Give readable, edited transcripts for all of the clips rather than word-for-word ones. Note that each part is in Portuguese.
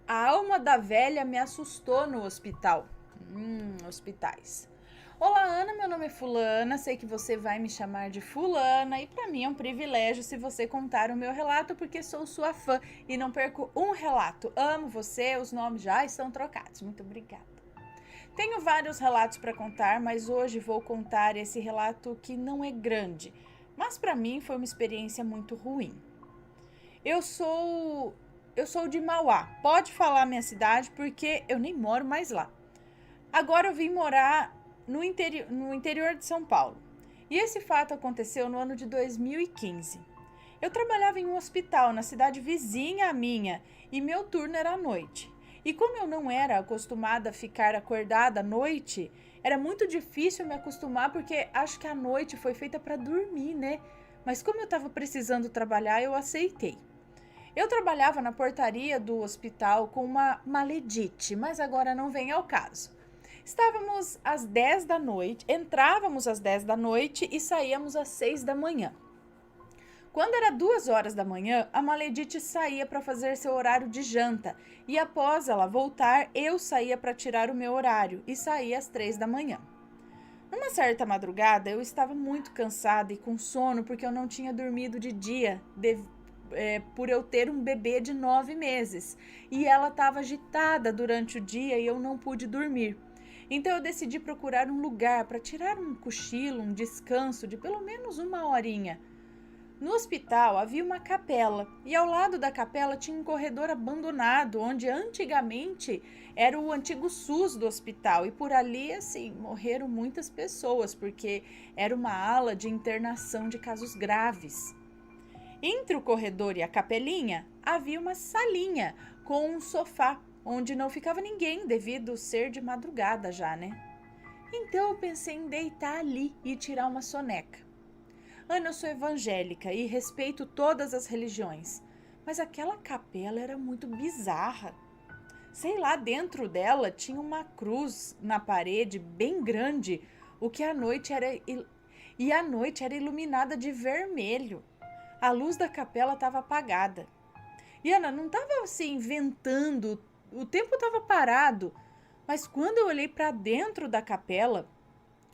A alma da velha me assustou no hospital. Hospitais. Olá, Ana, meu nome é Fulana, sei que você vai me chamar de Fulana e para mim é um privilégio se você contar o meu relato porque sou sua fã e não perco um relato. Amo você, os nomes já estão trocados. Muito obrigada. Tenho vários relatos para contar, mas hoje vou contar esse relato que não é grande, mas para mim foi uma experiência muito ruim. Eu sou de Mauá. Pode falar minha cidade porque eu nem moro mais lá. Agora eu vim morar no interior de São Paulo. E esse fato aconteceu no ano de 2015. Eu trabalhava em um hospital na cidade vizinha à minha e meu turno era à noite. E como eu não era acostumada a ficar acordada à noite, era muito difícil me acostumar porque acho que a noite foi feita para dormir, né? Mas como eu estava precisando trabalhar, eu aceitei. Eu trabalhava na portaria do hospital com uma maledite, mas agora não vem ao caso. Estávamos às 10 da noite, entrávamos às 10 da noite e saíamos às 6 da manhã. Quando era 2 horas da manhã, a maledite saía para fazer seu horário de janta e após ela voltar, eu saía para tirar o meu horário e saía às 3 da manhã. Numa certa madrugada, eu estava muito cansada e com sono porque eu não tinha dormido de dia, por eu ter um bebê de 9 meses. E ela estava agitada durante o dia e eu não pude dormir. Então eu decidi procurar um lugar para tirar um cochilo, um descanso de pelo menos 1 horinha. No hospital havia uma capela e ao lado da capela tinha um corredor abandonado, onde antigamente era o antigo SUS do hospital e por ali, assim, morreram muitas pessoas porque era uma ala de internação de casos graves. Entre o corredor e a capelinha havia uma salinha com um sofá, onde não ficava ninguém devido ser de madrugada já, né? Então eu pensei em deitar ali e tirar uma soneca. Ana, eu sou evangélica e respeito todas as religiões, mas aquela capela era muito bizarra. Sei lá, dentro dela tinha uma cruz na parede bem grande, o que à noite era e a noite era iluminada de vermelho. A luz da capela estava apagada. E Ana, não estava assim ventando, o tempo estava parado, mas quando eu olhei para dentro da capela,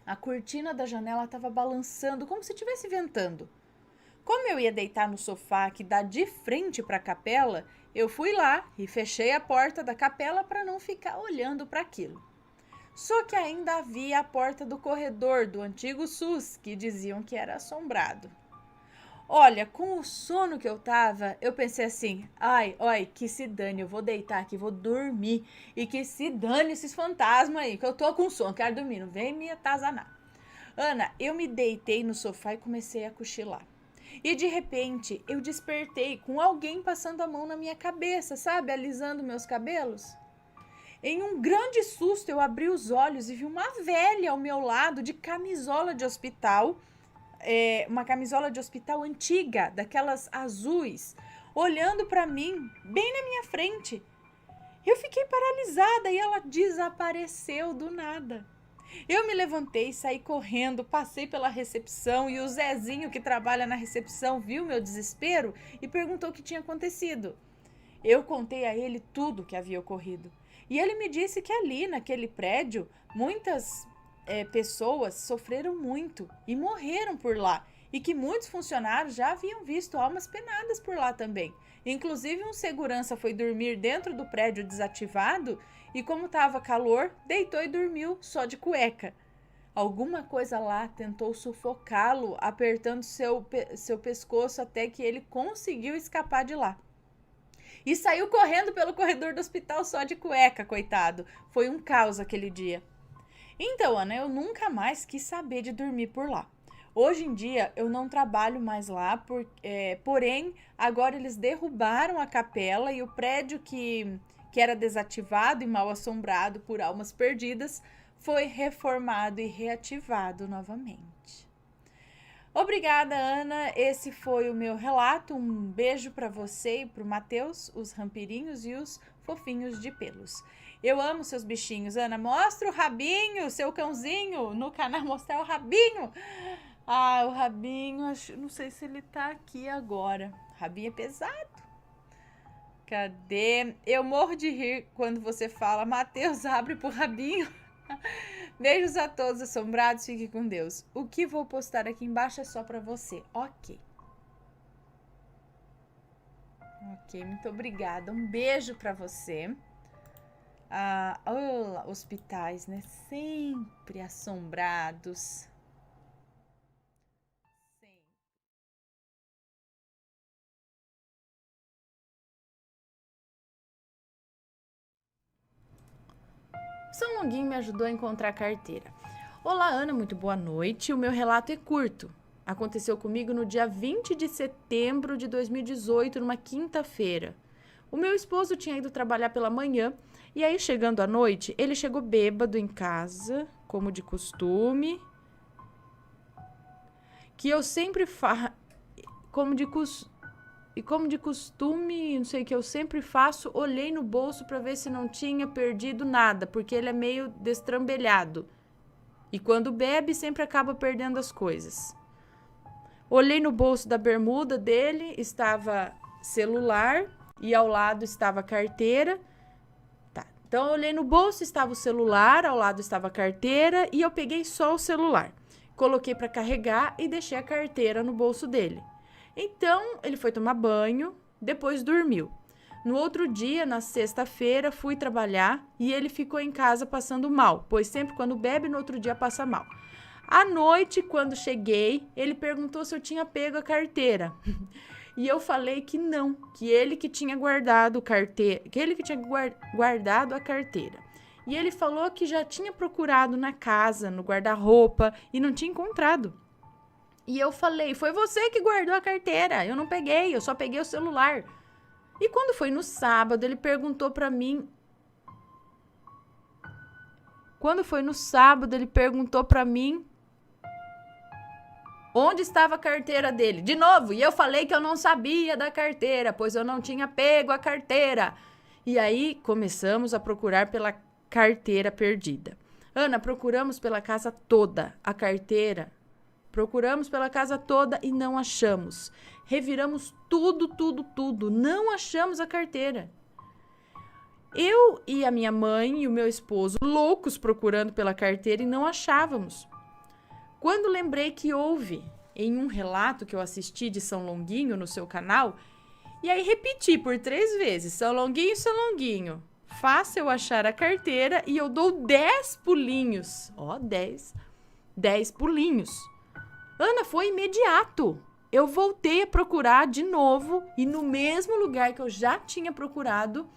a cortina da janela estava balançando como se estivesse ventando. Como eu ia deitar no sofá que dá de frente para a capela, eu fui lá e fechei a porta da capela para não ficar olhando para aquilo. Só que ainda havia a porta do corredor do antigo SUS, que diziam que era assombrado. Olha, com o sono que eu tava, eu pensei assim, ai, que se dane, eu vou deitar aqui, vou dormir, e que se dane esses fantasmas aí, que eu tô com sono, quero dormir, não vem me atazanar. Ana, eu me deitei no sofá e comecei a cochilar. E de repente, eu despertei com alguém passando a mão na minha cabeça, sabe, alisando meus cabelos. Em um grande susto, eu abri os olhos e vi uma velha ao meu lado de camisola de hospital, uma camisola de hospital antiga, daquelas azuis, olhando para mim, bem na minha frente. Eu fiquei paralisada e ela desapareceu do nada. Eu me levantei, saí correndo, passei pela recepção e o Zezinho, que trabalha na recepção, viu meu desespero e perguntou o que tinha acontecido. Eu contei a ele tudo o que havia ocorrido. E ele me disse que ali, naquele prédio, muitas pessoas sofreram muito e morreram por lá. E que muitos funcionários já haviam visto almas penadas por lá também. Inclusive, um segurança foi dormir dentro do prédio desativado e, como estava calor, deitou e dormiu só de cueca. Alguma coisa lá tentou sufocá-lo, apertando seu pescoço até que ele conseguiu escapar de lá. E saiu correndo pelo corredor do hospital só de cueca, coitado. Foi um caos aquele dia. Então, Ana, eu nunca mais quis saber de dormir por lá. Hoje em dia eu não trabalho mais lá, porém agora eles derrubaram a capela e o prédio que era desativado e mal assombrado por almas perdidas foi reformado e reativado novamente. Obrigada, Ana. Esse foi o meu relato. Um beijo para você e para o Matheus, os rampirinhos e os fofinhos de pelos. Eu amo seus bichinhos, Ana. Mostra o rabinho, seu cãozinho, no canal mostrar o rabinho. Ah, o rabinho, não sei se ele tá aqui agora. O rabinho é pesado. Cadê? Eu morro de rir quando você fala, Mateus, abre pro rabinho. Beijos a todos assombrados, fique com Deus. O que vou postar aqui embaixo é só pra você. Ok. Ok, muito obrigada. Um beijo pra você. Hospitais, né? Sempre assombrados. São Longuinho me ajudou a encontrar a carteira. Olá, Ana, muito boa noite. O meu relato é curto. Aconteceu comigo no dia 20 de setembro de 2018, numa quinta-feira. O meu esposo tinha ido trabalhar pela manhã e aí, chegando à noite, ele chegou bêbado em casa, como de costume. Que eu sempre faço... Como de costume, não sei o que eu sempre faço, olhei no bolso para ver se não tinha perdido nada, porque ele é meio destrambelhado. E quando bebe, sempre acaba perdendo as coisas. Olhei no bolso da bermuda dele, estava celular e ao lado estava a carteira. Tá. Então, eu olhei no bolso, estava o celular, ao lado estava a carteira e eu peguei só o celular. Coloquei para carregar e deixei a carteira no bolso dele. Então, ele foi tomar banho, depois dormiu. No outro dia, na sexta-feira, fui trabalhar e ele ficou em casa passando mal, pois sempre quando bebe, no outro dia passa mal. À noite, quando cheguei, ele perguntou se eu tinha pego a carteira. E eu falei que não, que ele que tinha guardado guardado a carteira. E ele falou que já tinha procurado na casa, no guarda-roupa e não tinha encontrado. E eu falei, foi você que guardou a carteira, eu não peguei, eu só peguei o celular. E quando foi no sábado, ele perguntou pra mim... onde estava a carteira dele. De novo, e eu falei que eu não sabia da carteira, pois eu não tinha pego a carteira. E aí, começamos a procurar pela carteira perdida. Ana, procuramos pela casa toda a carteira. Procuramos pela casa toda e não achamos. Reviramos tudo. Não achamos a carteira. Eu e a minha mãe e o meu esposo, loucos procurando pela carteira e não achávamos. Quando lembrei que houve em um relato que eu assisti de São Longuinho no seu canal, e aí repeti por 3 vezes, São Longuinho, faça eu achar a carteira e eu dou 10 pulinhos. Ó, 10 pulinhos. Ana, foi imediato. Eu voltei a procurar de novo e no mesmo lugar que eu já tinha procurado,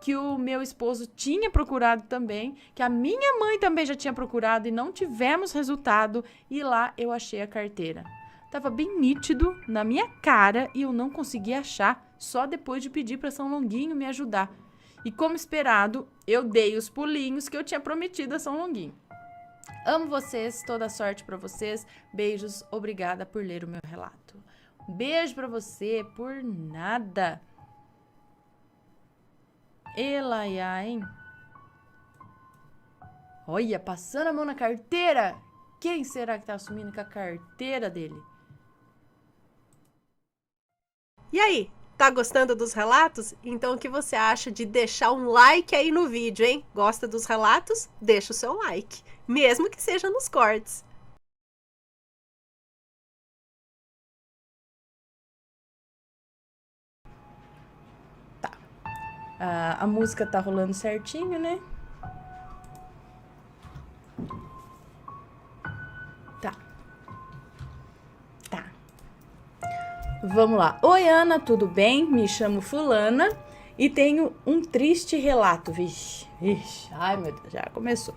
que o meu esposo tinha procurado também, que a minha mãe também já tinha procurado e não tivemos resultado, e lá eu achei a carteira. Tava bem nítido na minha cara e eu não conseguia achar, só depois de pedir para São Longuinho me ajudar. E como esperado, eu dei os pulinhos que eu tinha prometido a São Longuinho. Amo vocês, toda sorte para vocês. Beijos, obrigada por ler o meu relato. Um beijo para você, por nada. Elaiá, hein? Olha, passando a mão na carteira. Quem será que tá assumindo com a carteira dele? E aí, tá gostando dos relatos? Então o que você acha de deixar um like aí no vídeo, hein? Gosta dos relatos? Deixa o seu like, mesmo que seja nos cortes. Tá. A música tá rolando certinho, né? Tá. Vamos lá. Oi, Ana, tudo bem? Me chamo Fulana e tenho um triste relato. Vixe, ai meu Deus, já começou.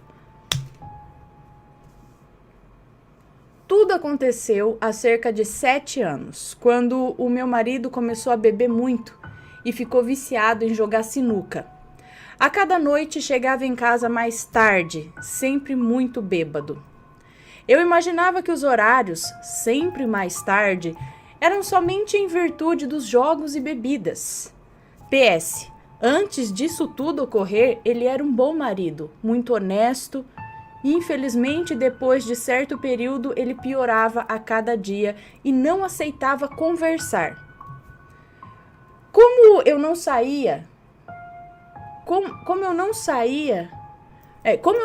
Tudo aconteceu há cerca de 7 anos, quando o meu marido começou a beber muito e ficou viciado em jogar sinuca. A cada noite chegava em casa mais tarde, sempre muito bêbado. Eu imaginava que os horários, sempre mais tarde, eram somente em virtude dos jogos e bebidas. PS, antes disso tudo ocorrer, ele era um bom marido, muito honesto. Infelizmente, depois de certo período, ele piorava a cada dia e não aceitava conversar. Como Como eu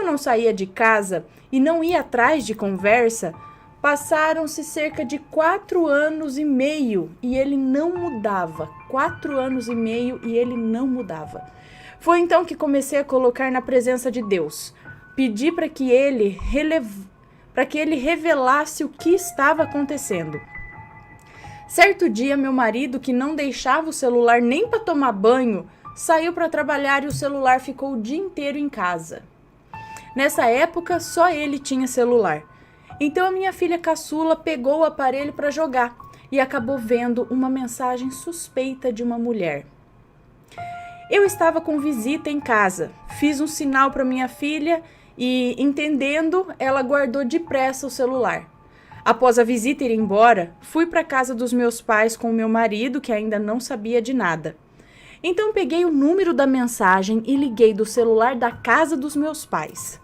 não saía de casa e não ia atrás de conversa, passaram-se cerca de 4 anos e meio e ele não mudava. 4 anos e meio e ele não mudava. Foi então que comecei a colocar na presença de Deus. Pedi para que ele revelasse o que estava acontecendo. Certo dia, meu marido, que não deixava o celular nem para tomar banho, saiu para trabalhar e o celular ficou o dia inteiro em casa. Nessa época, só ele tinha celular. Então a minha filha caçula pegou o aparelho para jogar e acabou vendo uma mensagem suspeita de uma mulher. Eu estava com visita em casa, fiz um sinal para minha filha e, entendendo, ela guardou depressa o celular. Após a visita ir embora, fui para a casa dos meus pais com o meu marido, que ainda não sabia de nada. Então peguei o número da mensagem e liguei do celular da casa dos meus pais.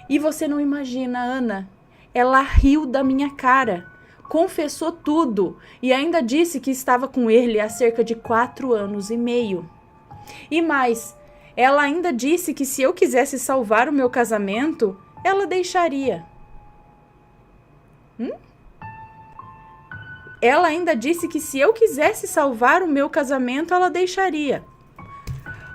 E você não imagina, Ana, ela riu da minha cara, confessou tudo e ainda disse que estava com ele há cerca de 4 anos e meio. E mais, ela ainda disse que se eu quisesse salvar o meu casamento, ela deixaria. Ela ainda disse que se eu quisesse salvar o meu casamento, ela deixaria.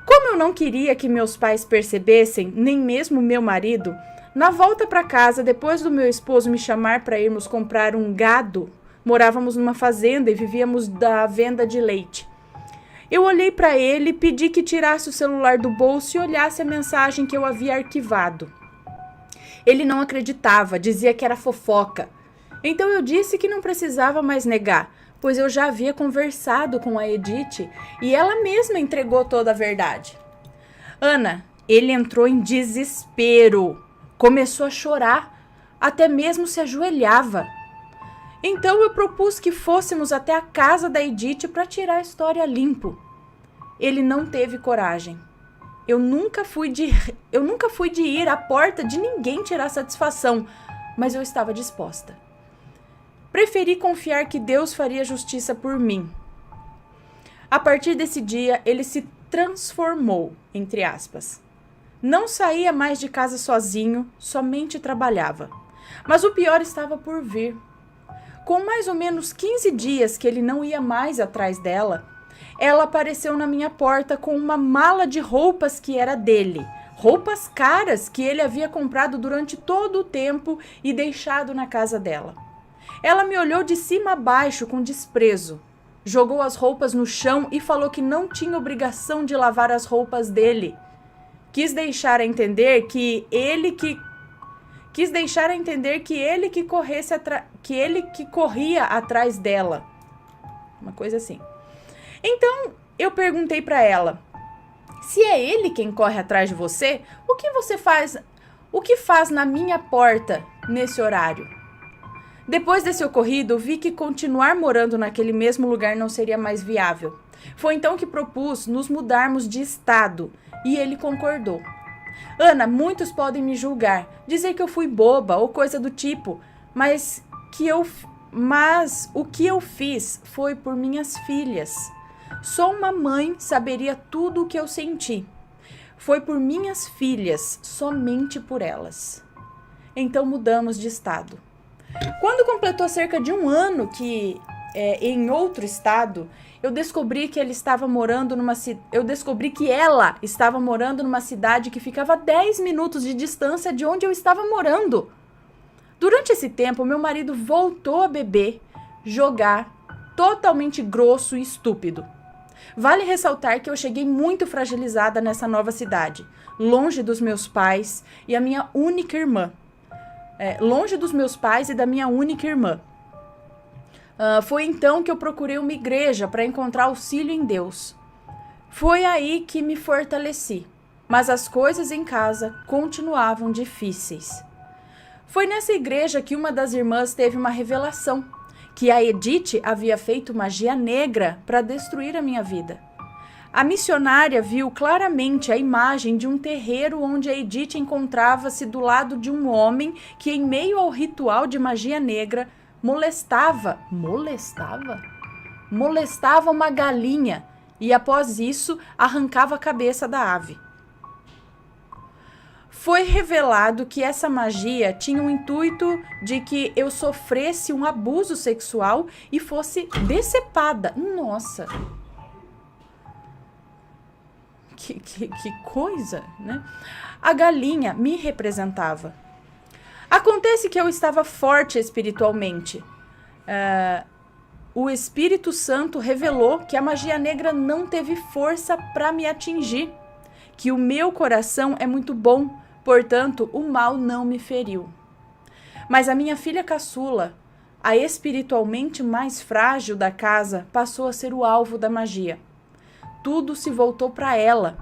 Como eu não queria que meus pais percebessem, nem mesmo meu marido, na volta para casa, depois do meu esposo me chamar para irmos comprar um gado, morávamos numa fazenda e vivíamos da venda de leite. Eu olhei para ele, pedi que tirasse o celular do bolso e olhasse a mensagem que eu havia arquivado. Ele não acreditava, dizia que era fofoca. Então eu disse que não precisava mais negar, pois eu já havia conversado com a Edith e ela mesma entregou toda a verdade. Ana, ele entrou em desespero, começou a chorar, até mesmo se ajoelhava. Então eu propus que fôssemos até a casa da Edith para tirar a história limpo. Ele não teve coragem. Eu nunca fui de ir à porta de ninguém tirar satisfação, mas eu estava disposta. Preferi confiar que Deus faria justiça por mim. A partir desse dia, ele se transformou, entre aspas. Não saía mais de casa sozinho, somente trabalhava. Mas o pior estava por vir. Com mais ou menos 15 dias que ele não ia mais atrás dela, ela apareceu na minha porta com uma mala de roupas que era dele. Roupas caras que ele havia comprado durante todo o tempo e deixado na casa dela. Ela me olhou de cima a baixo com desprezo. Jogou as roupas no chão e falou que não tinha obrigação de lavar as roupas dele. Quis deixar a entender que ele corria atrás dela. Uma coisa assim. Então, eu perguntei para ela: se é ele quem corre atrás de você, o que você faz? O que faz na minha porta nesse horário? Depois desse ocorrido, vi que continuar morando naquele mesmo lugar não seria mais viável. Foi então que propus nos mudarmos de estado e ele concordou. Ana, muitos podem me julgar, dizer que eu fui boba ou coisa do tipo, mas o que eu fiz foi por minhas filhas. Só uma mãe saberia tudo o que eu senti. Foi por minhas filhas, somente por elas. Então mudamos de estado. Quando completou cerca de 1 ano em outro estado, eu descobri que ela estava morando numa cidade que ficava a 10 minutos de distância de onde eu estava morando. Durante esse tempo, meu marido voltou a beber, jogar, totalmente grosso e estúpido. Vale ressaltar que eu cheguei muito fragilizada nessa nova cidade, longe dos meus pais e a minha única irmã. Longe dos meus pais e da minha única irmã. Foi então que eu procurei uma igreja para encontrar auxílio em Deus. Foi aí que me fortaleci, mas as coisas em casa continuavam difíceis. Foi nessa igreja que uma das irmãs teve uma revelação, que a Edith havia feito magia negra para destruir a minha vida. A missionária viu claramente a imagem de um terreiro onde a Edith encontrava-se do lado de um homem que, em meio ao ritual de magia negra, molestava uma galinha e após isso arrancava a cabeça da ave. Foi revelado que essa magia tinha o intuito de que eu sofresse um abuso sexual e fosse decepada. Nossa! Que coisa, né? A galinha me representava. Acontece que eu estava forte espiritualmente. O Espírito Santo revelou que a magia negra não teve força para me atingir, que o meu coração é muito bom, portanto, o mal não me feriu. Mas a minha filha caçula, a espiritualmente mais frágil da casa, passou a ser o alvo da magia. Tudo se voltou para ela.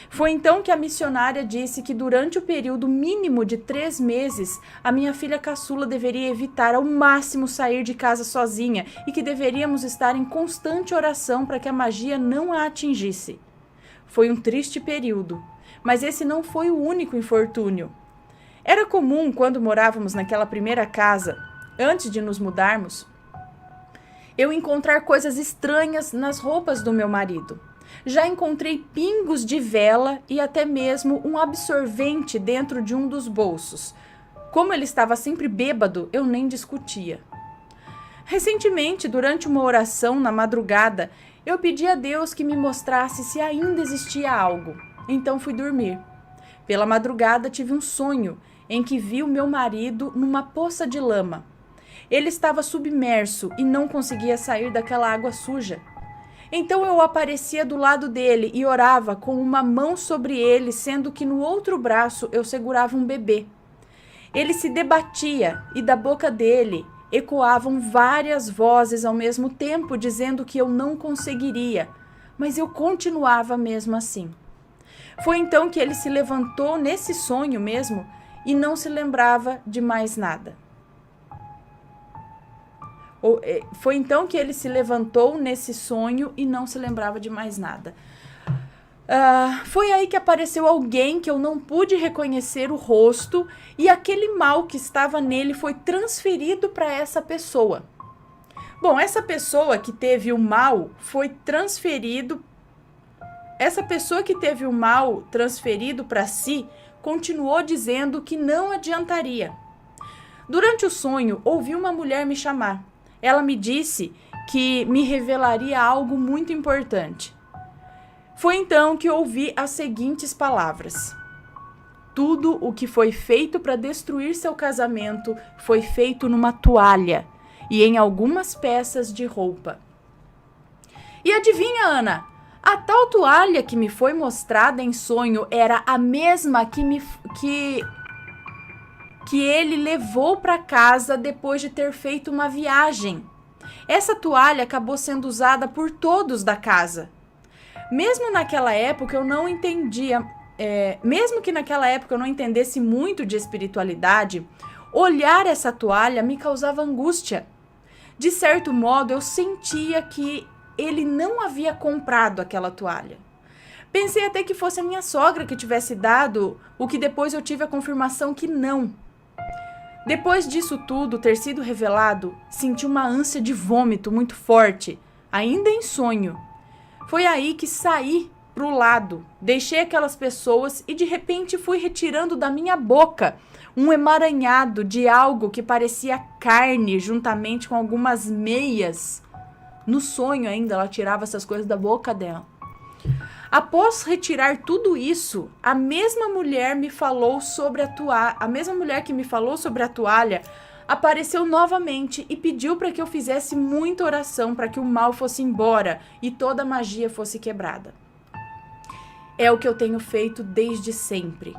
Foi então que a missionária disse que durante o período mínimo de 3 meses, a minha filha caçula deveria evitar ao máximo sair de casa sozinha e que deveríamos estar em constante oração para que a magia não a atingisse. Foi um triste período, mas esse não foi o único infortúnio. Era comum, quando morávamos naquela primeira casa, antes de nos mudarmos, eu encontrar coisas estranhas nas roupas do meu marido. Já encontrei pingos de vela e até mesmo um absorvente dentro de um dos bolsos. Como ele estava sempre bêbado, eu nem discutia. Recentemente, durante uma oração na madrugada, eu pedi a Deus que me mostrasse se ainda existia algo. Então fui dormir. Pela madrugada tive um sonho em que vi o meu marido numa poça de lama. Ele estava submerso e não conseguia sair daquela água suja. Então eu aparecia do lado dele e orava com uma mão sobre ele, sendo que no outro braço eu segurava um bebê. Ele se debatia e da boca dele ecoavam várias vozes ao mesmo tempo, dizendo que eu não conseguiria, mas eu continuava mesmo assim. Foi então que ele se levantou nesse sonho mesmo e não se lembrava de mais nada. Foi então que ele se levantou nesse sonho e não se lembrava de mais nada. Foi aí que apareceu alguém que eu não pude reconhecer o rosto e aquele mal que estava nele foi transferido para essa pessoa. Bom, essa pessoa que teve o mal foi transferido. Essa pessoa que teve o mal transferido para si continuou dizendo que não adiantaria. Durante o sonho, ouvi uma mulher me chamar. Ela me disse que me revelaria algo muito importante. Foi então que ouvi as seguintes palavras: tudo o que foi feito para destruir seu casamento foi feito numa toalha e em algumas peças de roupa. E adivinha, Ana? A tal toalha que me foi mostrada em sonho era a mesma que ele levou para casa depois de ter feito uma viagem. Essa toalha acabou sendo usada por todos da casa. Mesmo naquela época eu não entendia, mesmo que naquela época eu não entendesse muito de espiritualidade, olhar essa toalha me causava angústia. De certo modo, eu sentia que ele não havia comprado aquela toalha. Pensei até que fosse a minha sogra que tivesse dado, o que depois eu tive a confirmação que não. Depois disso tudo ter sido revelado, senti uma ânsia de vômito muito forte, ainda em sonho. Foi aí que saí pro lado, deixei aquelas pessoas e de repente fui retirando da minha boca um emaranhado de algo que parecia carne juntamente com algumas meias. No sonho ainda ela tirava essas coisas da boca dela. Após retirar tudo isso, a mesma mulher que me falou sobre a toalha apareceu novamente e pediu para que eu fizesse muita oração para que o mal fosse embora e toda a magia fosse quebrada. É o que eu tenho feito desde sempre.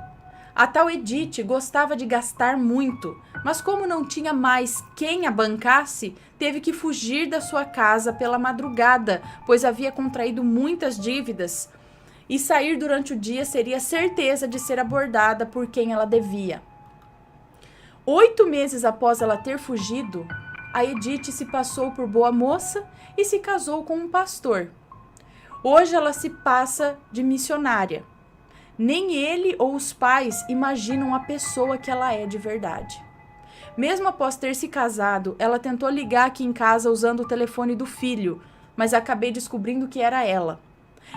A tal Edith gostava de gastar muito, mas como não tinha mais quem a bancasse, teve que fugir da sua casa pela madrugada, pois havia contraído muitas dívidas, e sair durante o dia seria certeza de ser abordada por quem ela devia. 8 meses após ela ter fugido, a Edith se passou por boa moça e se casou com um pastor. Hoje ela se passa de missionária. Nem ele ou os pais imaginam a pessoa que ela é de verdade. Mesmo após ter se casado, ela tentou ligar aqui em casa usando o telefone do filho, mas acabei descobrindo que era ela.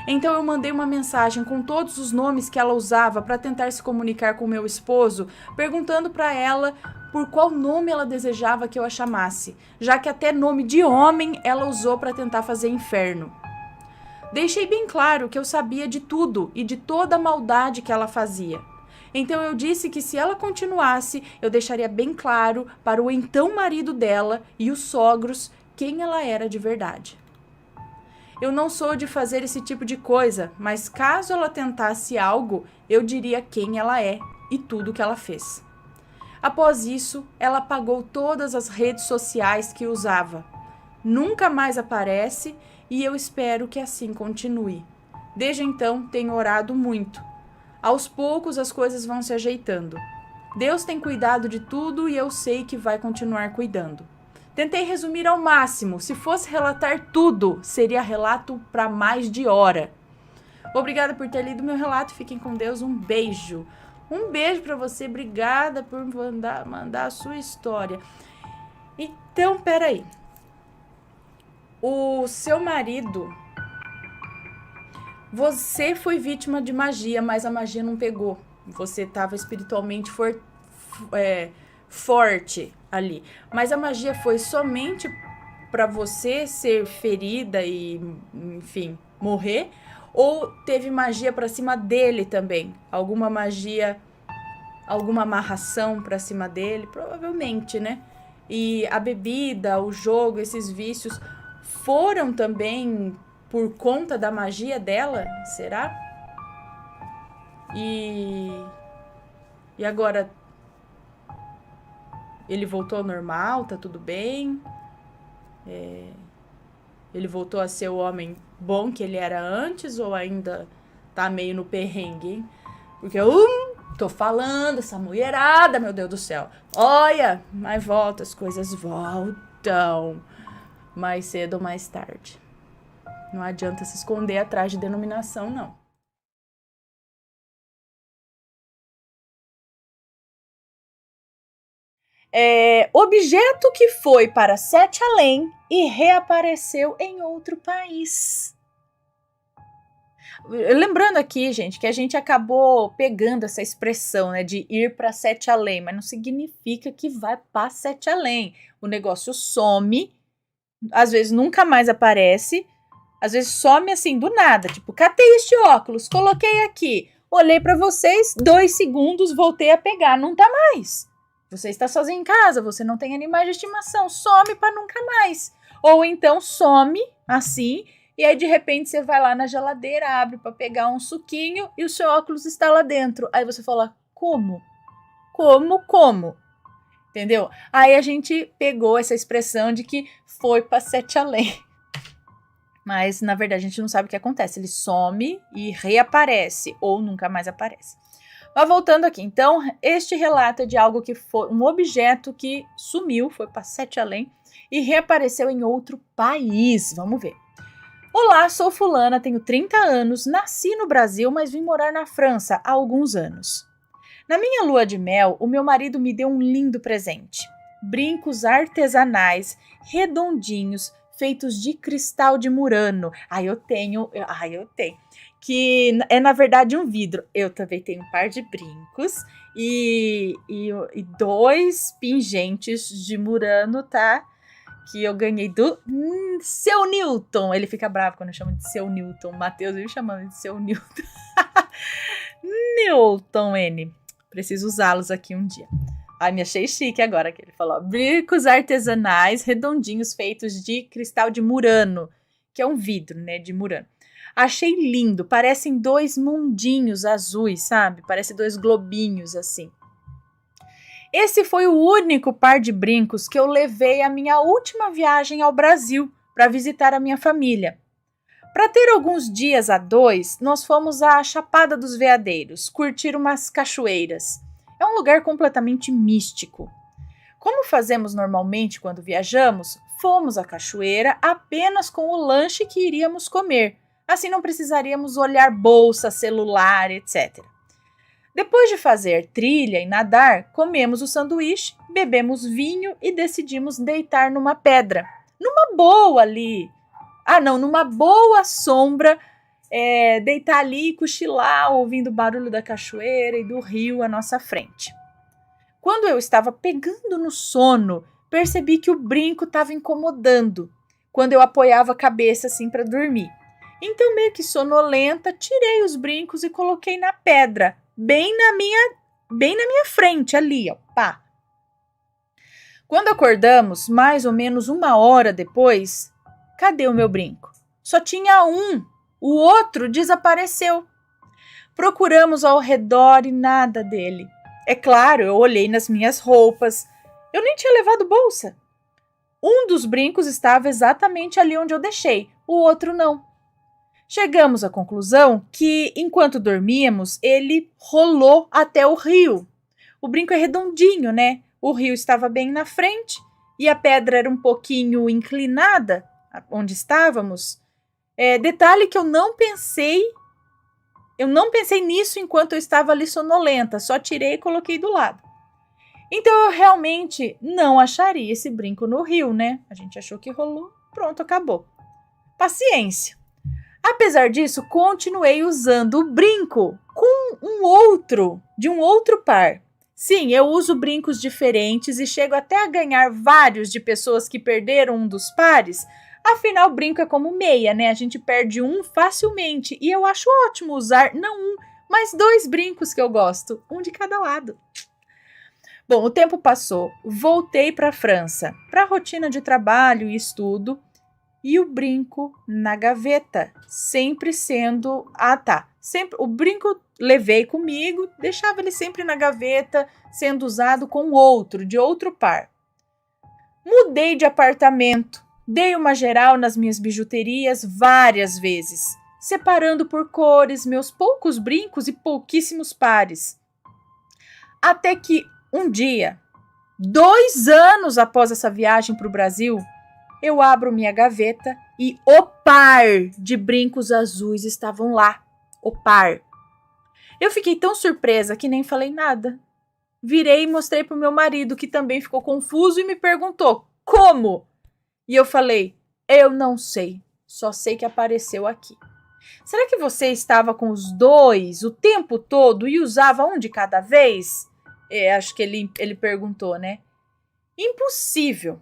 Então eu mandei uma mensagem com todos os nomes que ela usava para tentar se comunicar com meu esposo, perguntando para ela por qual nome ela desejava que eu a chamasse, já que até nome de homem ela usou para tentar fazer inferno. Deixei bem claro que eu sabia de tudo e de toda a maldade que ela fazia. Então eu disse que se ela continuasse, eu deixaria bem claro para o então marido dela e os sogros quem ela era de verdade. Eu não sou de fazer esse tipo de coisa, mas caso ela tentasse algo, eu diria quem ela é e tudo que ela fez. Após isso, ela apagou todas as redes sociais que usava. Nunca mais aparece e eu espero que assim continue. Desde então, tenho orado muito. Aos poucos as coisas vão se ajeitando. Deus tem cuidado de tudo e eu sei que vai continuar cuidando. Tentei resumir ao máximo. Se fosse relatar tudo, seria relato para mais de hora. Obrigada por ter lido meu relato. Fiquem com Deus. Um beijo. Um beijo para você. Obrigada por mandar a sua história. Então, peraí. O seu marido... Você foi vítima de magia, mas a magia não pegou. Você estava espiritualmente forte ali. Mas a magia foi somente para você ser ferida e, enfim, morrer? Ou teve magia para cima dele também? Alguma magia, alguma amarração para cima dele? Provavelmente, né? E a bebida, o jogo, esses vícios foram também por conta da magia dela? Será? E agora ele voltou ao normal? Tá tudo bem? Ele voltou a ser o homem bom que ele era antes ou ainda tá meio no perrengue, hein? Porque tô falando, essa mulherada, meu Deus do céu. Olha, mas volta, as coisas voltam mais cedo ou mais tarde. Não adianta se esconder atrás de denominação, não. Objeto que foi para Sete Além e reapareceu em outro país. Lembrando aqui, gente, que a gente acabou pegando essa expressão, né, de ir para Sete Além, mas não significa que vai para Sete Além. O negócio some, às vezes nunca mais aparece, às vezes some assim do nada, tipo, catei este óculos, coloquei aqui, olhei para vocês, 2 segundos, voltei a pegar, não tá mais. Você está sozinho em casa, você não tem animais de estimação, some para nunca mais. Ou então some assim, e aí de repente você vai lá na geladeira, abre para pegar um suquinho e o seu óculos está lá dentro. Aí você fala, como? Como? Entendeu? Aí a gente pegou essa expressão de que foi para Sete Além. Mas, na verdade, a gente não sabe o que acontece. Ele some e reaparece, ou nunca mais aparece. Mas voltando aqui. Então, este relato é de algo que foi um objeto que sumiu, foi para Sete Além, e reapareceu em outro país. Vamos ver. Olá, sou fulana, tenho 30 anos, nasci no Brasil, mas vim morar na França há alguns anos. Na minha lua de mel, o meu marido me deu um lindo presente. Brincos artesanais, redondinhos, feitos de cristal de Murano. Eu tenho. Que é, na verdade, um vidro. Eu também tenho um par de brincos e 2 pingentes de Murano, tá? Que eu ganhei do Seu Newton. Ele fica bravo quando eu chamo de Seu Newton. Matheus vive chamando de Seu Newton. Newton N. Preciso usá-los aqui um dia. Me achei chique agora que ele falou. Brincos artesanais redondinhos feitos de cristal de Murano, que é um vidro, né, de Murano. Achei lindo, parecem 2 mundinhos azuis, sabe? Parecem 2 globinhos, assim. Esse foi o único par de brincos que eu levei à minha última viagem ao Brasil para visitar a minha família. Para ter alguns dias a 2, nós fomos à Chapada dos Veadeiros, curtir umas cachoeiras. É um lugar completamente místico. Como fazemos normalmente quando viajamos, fomos à cachoeira apenas com o lanche que iríamos comer. Assim não precisaríamos olhar bolsa, celular, etc. Depois de fazer trilha e nadar, comemos o sanduíche, bebemos vinho e decidimos deitar numa pedra. Numa boa ali. Numa boa sombra deitar ali e cochilar, ouvindo o barulho da cachoeira e do rio à nossa frente. Quando eu estava pegando no sono, percebi que o brinco estava incomodando quando eu apoiava a cabeça assim para dormir. Então, meio que sonolenta, tirei os brincos e coloquei na pedra, bem na minha frente ali, ó, pá. Quando acordamos, mais ou menos 1 hora depois, cadê o meu brinco? Só tinha um, o outro desapareceu. Procuramos ao redor e nada dele. É claro, eu olhei nas minhas roupas, eu nem tinha levado bolsa. Um dos brincos estava exatamente ali onde eu deixei, o outro não. Chegamos à conclusão que, enquanto dormíamos, ele rolou até o rio. O brinco é redondinho, né? O rio estava bem na frente e a pedra era um pouquinho inclinada, onde estávamos. Detalhe que eu não pensei nisso enquanto eu estava ali sonolenta, só tirei e coloquei do lado. Então eu realmente não acharia esse brinco no rio, né? A gente achou que rolou, pronto, acabou. Paciência. Apesar disso, continuei usando o brinco com de um outro par. Sim, eu uso brincos diferentes e chego até a ganhar vários de pessoas que perderam um dos pares. Afinal, brinco é como meia, né? A gente perde um facilmente e eu acho ótimo usar não um, mas 2 brincos que eu gosto, um de cada lado. Bom, o tempo passou, voltei para a França, para a rotina de trabalho e estudo. E o brinco na gaveta, sempre sendo... sempre o brinco levei comigo, deixava ele sempre na gaveta, sendo usado com outro, de outro par. Mudei de apartamento, dei uma geral nas minhas bijuterias várias vezes, separando por cores meus poucos brincos e pouquíssimos pares. Até que um dia, 2 anos após essa viagem para o Brasil, eu abro minha gaveta e o par de brincos azuis estavam lá. O par. Eu fiquei tão surpresa que nem falei nada. Virei e mostrei para o meu marido, que também ficou confuso e me perguntou, como? E eu falei, eu não sei, só sei que apareceu aqui. Será que você estava com os 2 o tempo todo e usava um de cada vez? Acho que ele perguntou, né? Impossível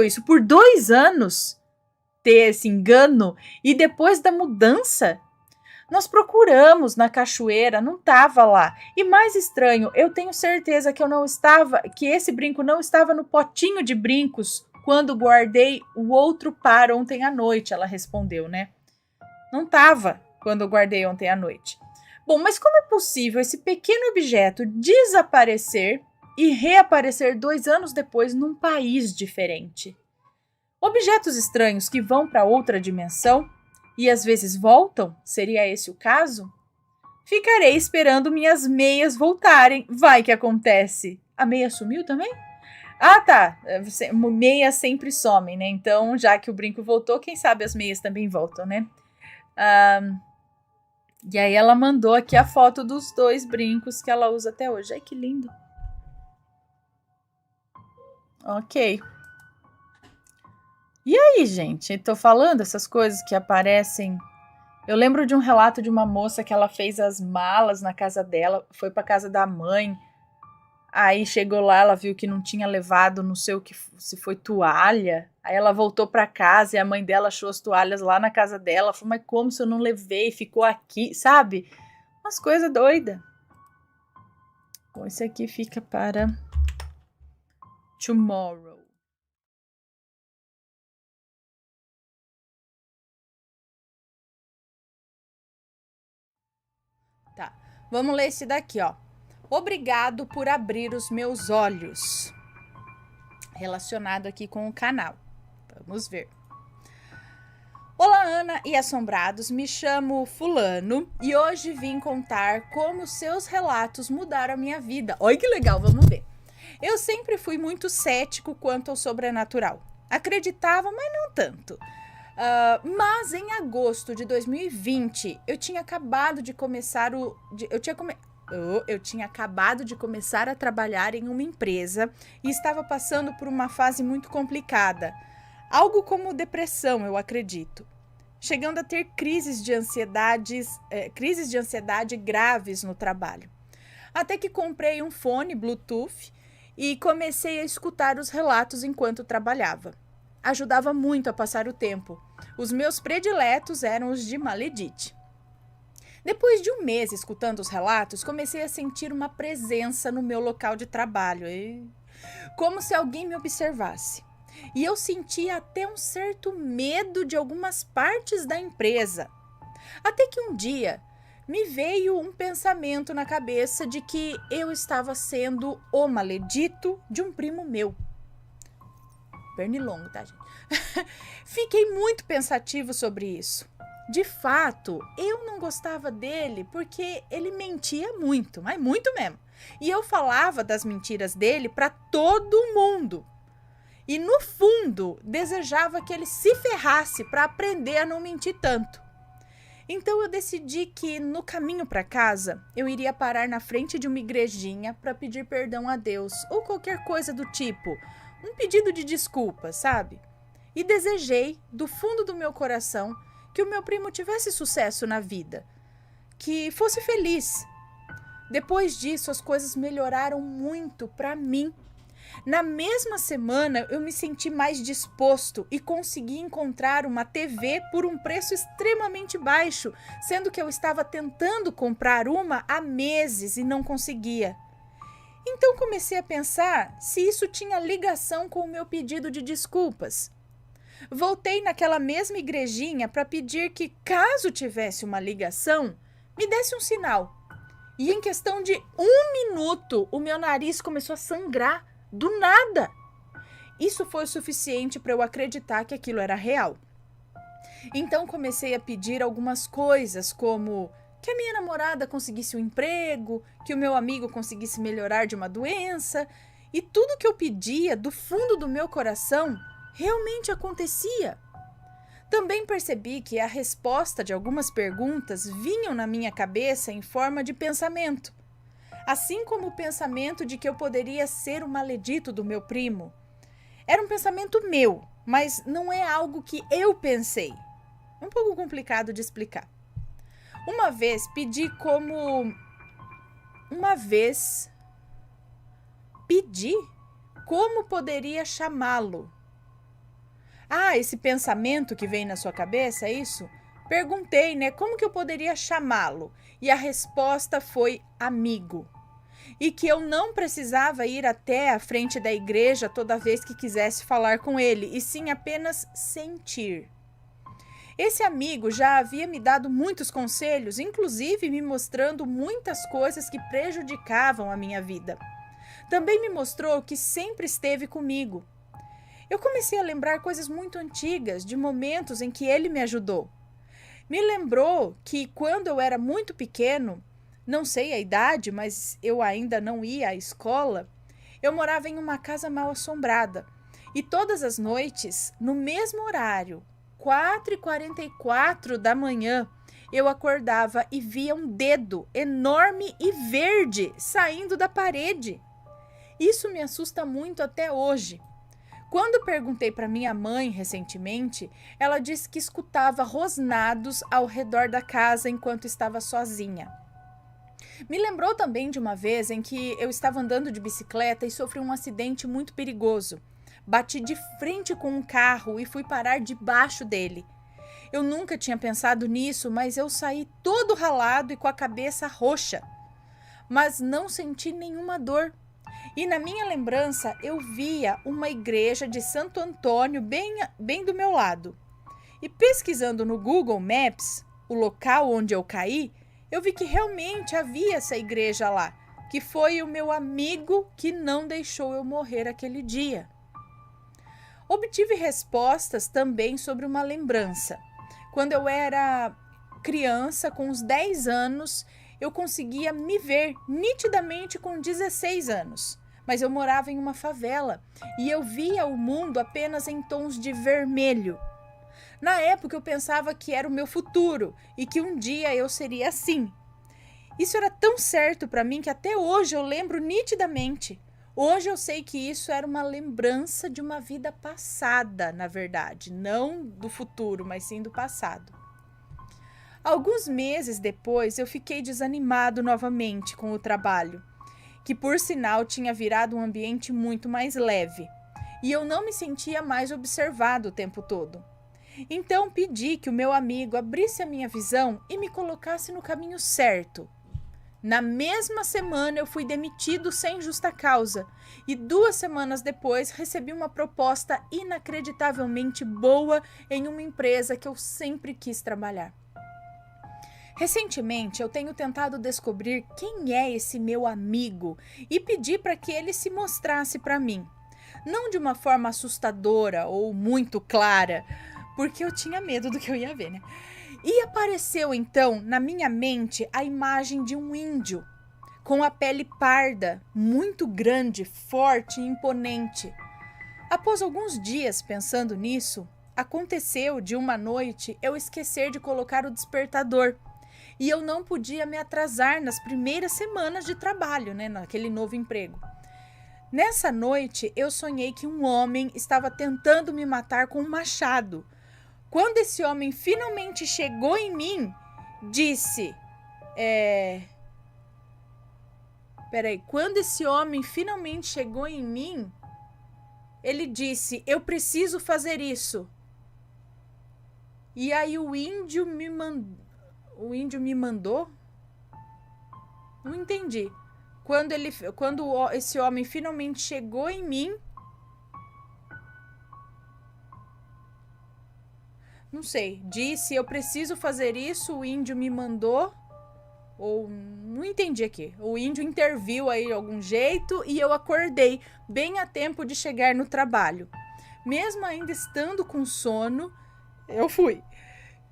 isso, por 2 anos ter esse engano e depois da mudança, nós procuramos na cachoeira, não estava lá. E mais estranho, eu tenho certeza que esse brinco não estava no potinho de brincos quando guardei o outro par ontem à noite, ela respondeu, né? Não estava quando eu guardei ontem à noite. Bom, mas como é possível esse pequeno objeto desaparecer e reaparecer 2 anos depois num país diferente? Objetos estranhos que vão para outra dimensão e às vezes voltam? Seria esse o caso? Ficarei esperando minhas meias voltarem. Vai que acontece. A meia sumiu também? Ah, tá. Meias sempre somem, né? Então, já que o brinco voltou, quem sabe as meias também voltam, né? E aí ela mandou aqui a foto dos 2 brincos que ela usa até hoje. Ai, que lindo. Ok. E aí, gente? Tô falando essas coisas que aparecem. Eu lembro de um relato de uma moça que ela fez as malas na casa dela, foi pra casa da mãe. Aí chegou lá, ela viu que não tinha levado, não sei o que, se foi toalha. Aí ela voltou pra casa e a mãe dela achou as toalhas lá na casa dela. Falou, mas como se eu não levei? Ficou aqui, sabe? Umas coisas doidas. Bom, esse aqui fica para tomorrow. Tá, vamos ler esse daqui, ó. Obrigado por abrir os meus olhos. Relacionado aqui com o canal. Vamos ver. Olá, Ana e assombrados. Me chamo Fulano e hoje vim contar como seus relatos mudaram a minha vida. Olha que legal, vamos ver. Eu sempre fui muito cético quanto ao sobrenatural. Acreditava, mas não tanto. Mas em agosto de 2020, eu tinha acabado de começar eu tinha acabado de começar a trabalhar em uma empresa e estava passando por uma fase muito complicada. Algo como depressão, eu acredito. chegando a ter crises de ansiedade graves no trabalho. Até que comprei um fone Bluetooth e comecei a escutar os relatos enquanto trabalhava. Ajudava muito a passar o tempo. Os meus prediletos eram os de Maledite. Depois de um mês escutando os relatos, comecei a sentir uma presença no meu local de trabalho, como se alguém me observasse. E eu sentia até um certo medo de algumas partes da empresa. Até que um dia me veio um pensamento na cabeça de que eu estava sendo o maledito de um primo meu. Pernilongo, tá, gente? Fiquei muito pensativo sobre isso. De fato, eu não gostava dele porque ele mentia muito, mas muito mesmo. E eu falava das mentiras dele para todo mundo. E no fundo, desejava que ele se ferrasse para aprender a não mentir tanto. Então eu decidi que no caminho para casa, eu iria parar na frente de uma igrejinha para pedir perdão a Deus ou qualquer coisa do tipo, um pedido de desculpa, sabe? E desejei, do fundo do meu coração, que o meu primo tivesse sucesso na vida, que fosse feliz. Depois disso, as coisas melhoraram muito para mim. Na mesma semana, eu me senti mais disposto e consegui encontrar uma TV por um preço extremamente baixo, sendo que eu estava tentando comprar uma há meses e não conseguia. Então comecei a pensar se isso tinha ligação com o meu pedido de desculpas. Voltei naquela mesma igrejinha para pedir que, caso tivesse uma ligação, me desse um sinal. E em questão de 1 minuto, o meu nariz começou a sangrar, do nada. Isso foi o suficiente para eu acreditar que aquilo era real. Então comecei a pedir algumas coisas, como que a minha namorada conseguisse um emprego, que o meu amigo conseguisse melhorar de uma doença, e tudo que eu pedia do fundo do meu coração realmente acontecia. Também percebi que a resposta de algumas perguntas vinham na minha cabeça em forma de pensamento, assim como o pensamento de que eu poderia ser o maledito do meu primo. Era um pensamento meu, mas não é algo que eu pensei. É um pouco complicado de explicar. Uma vez pedi como poderia chamá-lo. Ah, esse pensamento que vem na sua cabeça, é isso? Perguntei, como que eu poderia chamá-lo? E a resposta foi amigo. E que eu não precisava ir até a frente da igreja toda vez que quisesse falar com ele, e sim apenas sentir. Esse amigo já havia me dado muitos conselhos, inclusive me mostrando muitas coisas que prejudicavam a minha vida. Também me mostrou que sempre esteve comigo. Eu comecei a lembrar coisas muito antigas, de momentos em que ele me ajudou. Me lembrou que quando eu era muito pequeno, não sei a idade, mas eu ainda não ia à escola, eu morava em uma casa mal assombrada. E todas as noites, no mesmo horário, 4h44 da manhã, eu acordava e via um dedo enorme e verde saindo da parede. Isso me assusta muito até hoje. Quando perguntei para minha mãe recentemente, ela disse que escutava rosnados ao redor da casa enquanto estava sozinha. Me lembrou também de uma vez em que eu estava andando de bicicleta e sofri um acidente muito perigoso. Bati de frente com um carro e fui parar debaixo dele. Eu nunca tinha pensado nisso, mas eu saí todo ralado e com a cabeça roxa. Mas não senti nenhuma dor. E na minha lembrança eu via uma igreja de Santo Antônio bem do meu lado. E pesquisando no Google Maps, o local onde eu caí, eu vi que realmente havia essa igreja lá, que foi o meu amigo que não deixou eu morrer aquele dia. Obtive respostas também sobre uma lembrança. Quando eu era criança, com uns 10 anos, eu conseguia me ver nitidamente com 16 anos. Mas eu morava em uma favela e eu via o mundo apenas em tons de vermelho. Na época eu pensava que era o meu futuro e que um dia eu seria assim. Isso era tão certo para mim que até hoje eu lembro nitidamente. Hoje eu sei que isso era uma lembrança de uma vida passada, na verdade, não do futuro, mas sim do passado. Alguns meses depois, eu fiquei desanimado novamente com o trabalho, que por sinal tinha virado um ambiente muito mais leve, e eu não me sentia mais observado o tempo todo. Então pedi que o meu amigo abrisse a minha visão e me colocasse no caminho certo. Na mesma semana eu fui demitido sem justa causa e 2 semanas depois recebi uma proposta inacreditavelmente boa em uma empresa que eu sempre quis trabalhar. Recentemente eu tenho tentado descobrir quem é esse meu amigo e pedi para que ele se mostrasse para mim. Não de uma forma assustadora ou muito clara, porque eu tinha medo do que eu ia ver, né? E apareceu então na minha mente a imagem de um índio, com a pele parda, muito grande, forte e imponente. Após alguns dias pensando nisso, aconteceu de uma noite eu esquecer de colocar o despertador. E eu não podia me atrasar nas primeiras semanas de trabalho, né, naquele novo emprego. Nessa noite, eu sonhei que um homem estava tentando me matar com um machado. Quando esse homem finalmente chegou em mim, disse... Quando esse homem finalmente chegou em mim, ele disse, eu preciso fazer isso. E aí o índio me mandou? Não entendi. Quando esse homem finalmente chegou em mim, não sei, disse eu preciso fazer isso, o índio me mandou, ou não entendi aqui. O índio interviu aí de algum jeito e eu acordei bem a tempo de chegar no trabalho. Mesmo ainda estando com sono, eu fui.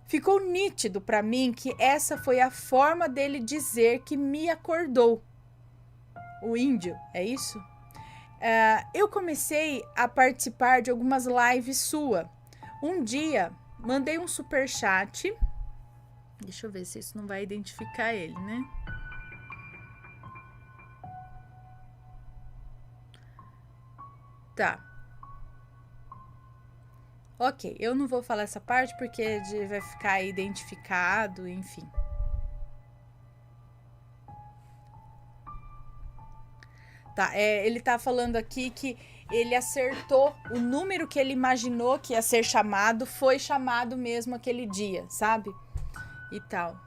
Ficou nítido para mim que essa foi a forma dele dizer que me acordou. O índio, é isso? Eu comecei a participar de algumas lives sua. Um dia, mandei um superchat. Deixa eu ver se isso não vai identificar ele, né? Tá. Ok, eu não vou falar essa parte porque vai ficar identificado, enfim. Tá, ele tá falando aqui que ele acertou o número que ele imaginou que ia ser chamado, foi chamado mesmo aquele dia, sabe? E tal.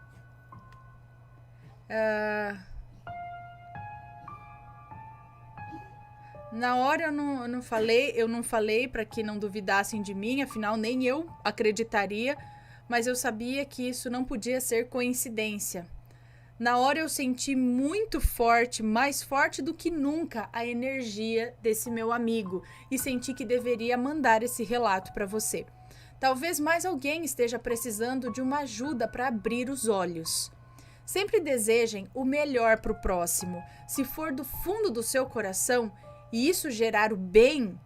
Na hora eu não falei para que não duvidassem de mim, afinal nem eu acreditaria, mas eu sabia que isso não podia ser coincidência. Na hora eu senti muito forte, mais forte do que nunca, a energia desse meu amigo e senti que deveria mandar esse relato para você. Talvez mais alguém esteja precisando de uma ajuda para abrir os olhos. Sempre desejem o melhor para o próximo. Se for do fundo do seu coração e isso gerar o bem,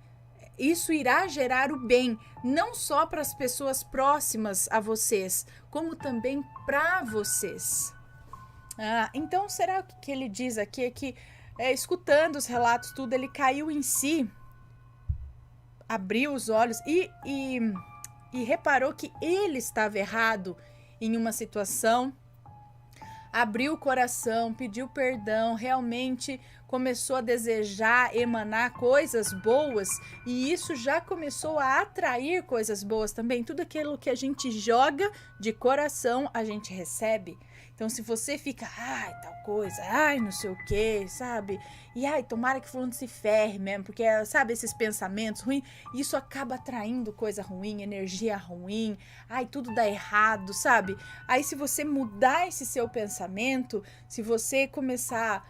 isso irá gerar o bem, não só para as pessoas próximas a vocês, como também para vocês. Então, será que ele diz aqui é que, escutando os relatos, tudo, ele caiu em si, abriu os olhos e reparou que ele estava errado em uma situação, abriu o coração, pediu perdão, realmente começou a desejar, emanar coisas boas e isso já começou a atrair coisas boas também. Tudo aquilo que a gente joga de coração, a gente recebe. Então, se você fica, tal coisa, não sei o que, sabe? E, tomara que fulano se ferre mesmo, porque, sabe, esses pensamentos ruins, isso acaba atraindo coisa ruim, energia ruim, tudo dá errado, sabe? Aí, se você mudar esse seu pensamento, se você começar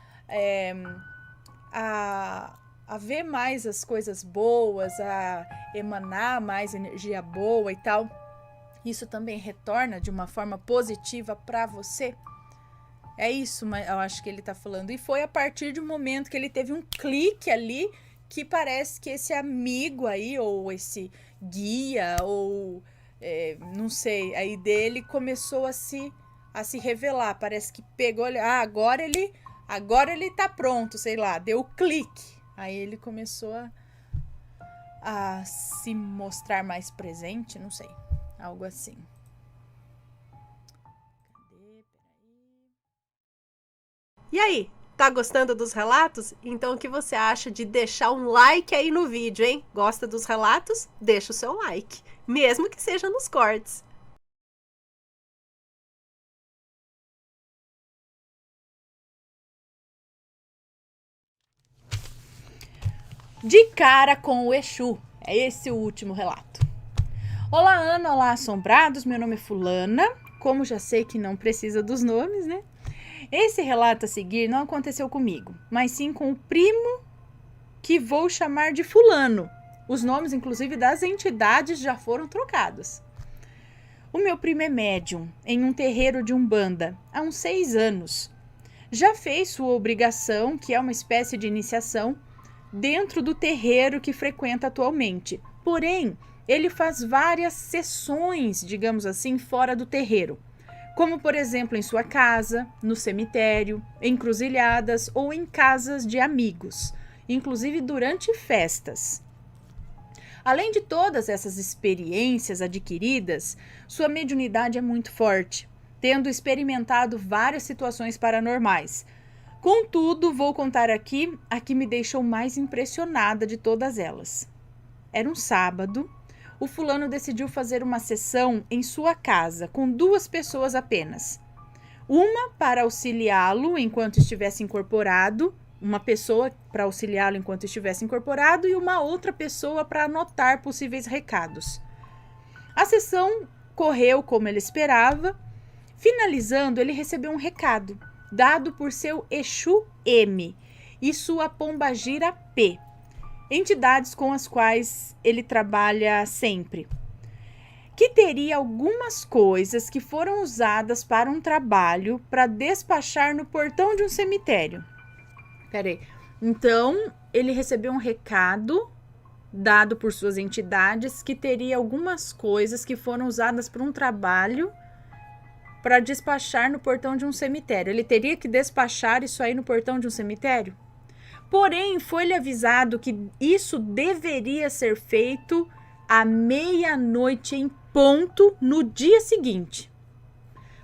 a ver mais as coisas boas, a emanar mais energia boa e tal, isso também retorna de uma forma positiva para você. É isso, mas eu acho que ele tá falando. E foi a partir de um momento que ele teve um clique ali, que parece que esse amigo aí, ou esse guia, ou não sei, aí dele começou a se revelar. Parece que pegou, agora ele tá pronto, sei lá, deu clique. Aí ele começou a se mostrar mais presente, não sei, algo assim. Cadê? Peraí. E aí, tá gostando dos relatos? Então o que você acha de deixar um like aí no vídeo, hein? Gosta dos relatos? Deixa o seu like, mesmo que seja nos cortes. De cara com o Exu. É esse o último relato. Olá, Ana. Olá, assombrados. Meu nome é Fulana. Como já sei que não precisa dos nomes, né? Esse relato a seguir não aconteceu comigo, mas sim com o primo que vou chamar de Fulano. Os nomes, inclusive, das entidades já foram trocados. O meu primo é médium em um terreiro de Umbanda há uns 6 anos. Já fez sua obrigação, que é uma espécie de iniciação, dentro do terreiro que frequenta atualmente. Porém, ele faz várias sessões, digamos assim, fora do terreiro. Como, por exemplo, em sua casa, no cemitério, em encruzilhadas ou em casas de amigos, inclusive durante festas. Além de todas essas experiências adquiridas, sua mediunidade é muito forte, tendo experimentado várias situações paranormais. Contudo, vou contar aqui a que me deixou mais impressionada de todas elas. Era um sábado. O fulano decidiu fazer uma sessão em sua casa, com 2 pessoas apenas. Uma para auxiliá-lo enquanto estivesse incorporado, uma pessoa para auxiliá-lo enquanto estivesse incorporado e uma outra pessoa para anotar possíveis recados. A sessão correu como ele esperava. Finalizando, ele recebeu um recado dado por seu Exu M e sua Pombagira P, entidades com as quais ele trabalha sempre, que teria algumas coisas que foram usadas para um trabalho para despachar no portão de um cemitério. Peraí. Então, ele recebeu um recado dado por suas entidades que teria algumas coisas que foram usadas para um trabalho para despachar no portão de um cemitério. Ele teria que despachar isso aí no portão de um cemitério? Porém, foi-lhe avisado que isso deveria ser feito à meia-noite em ponto no dia seguinte.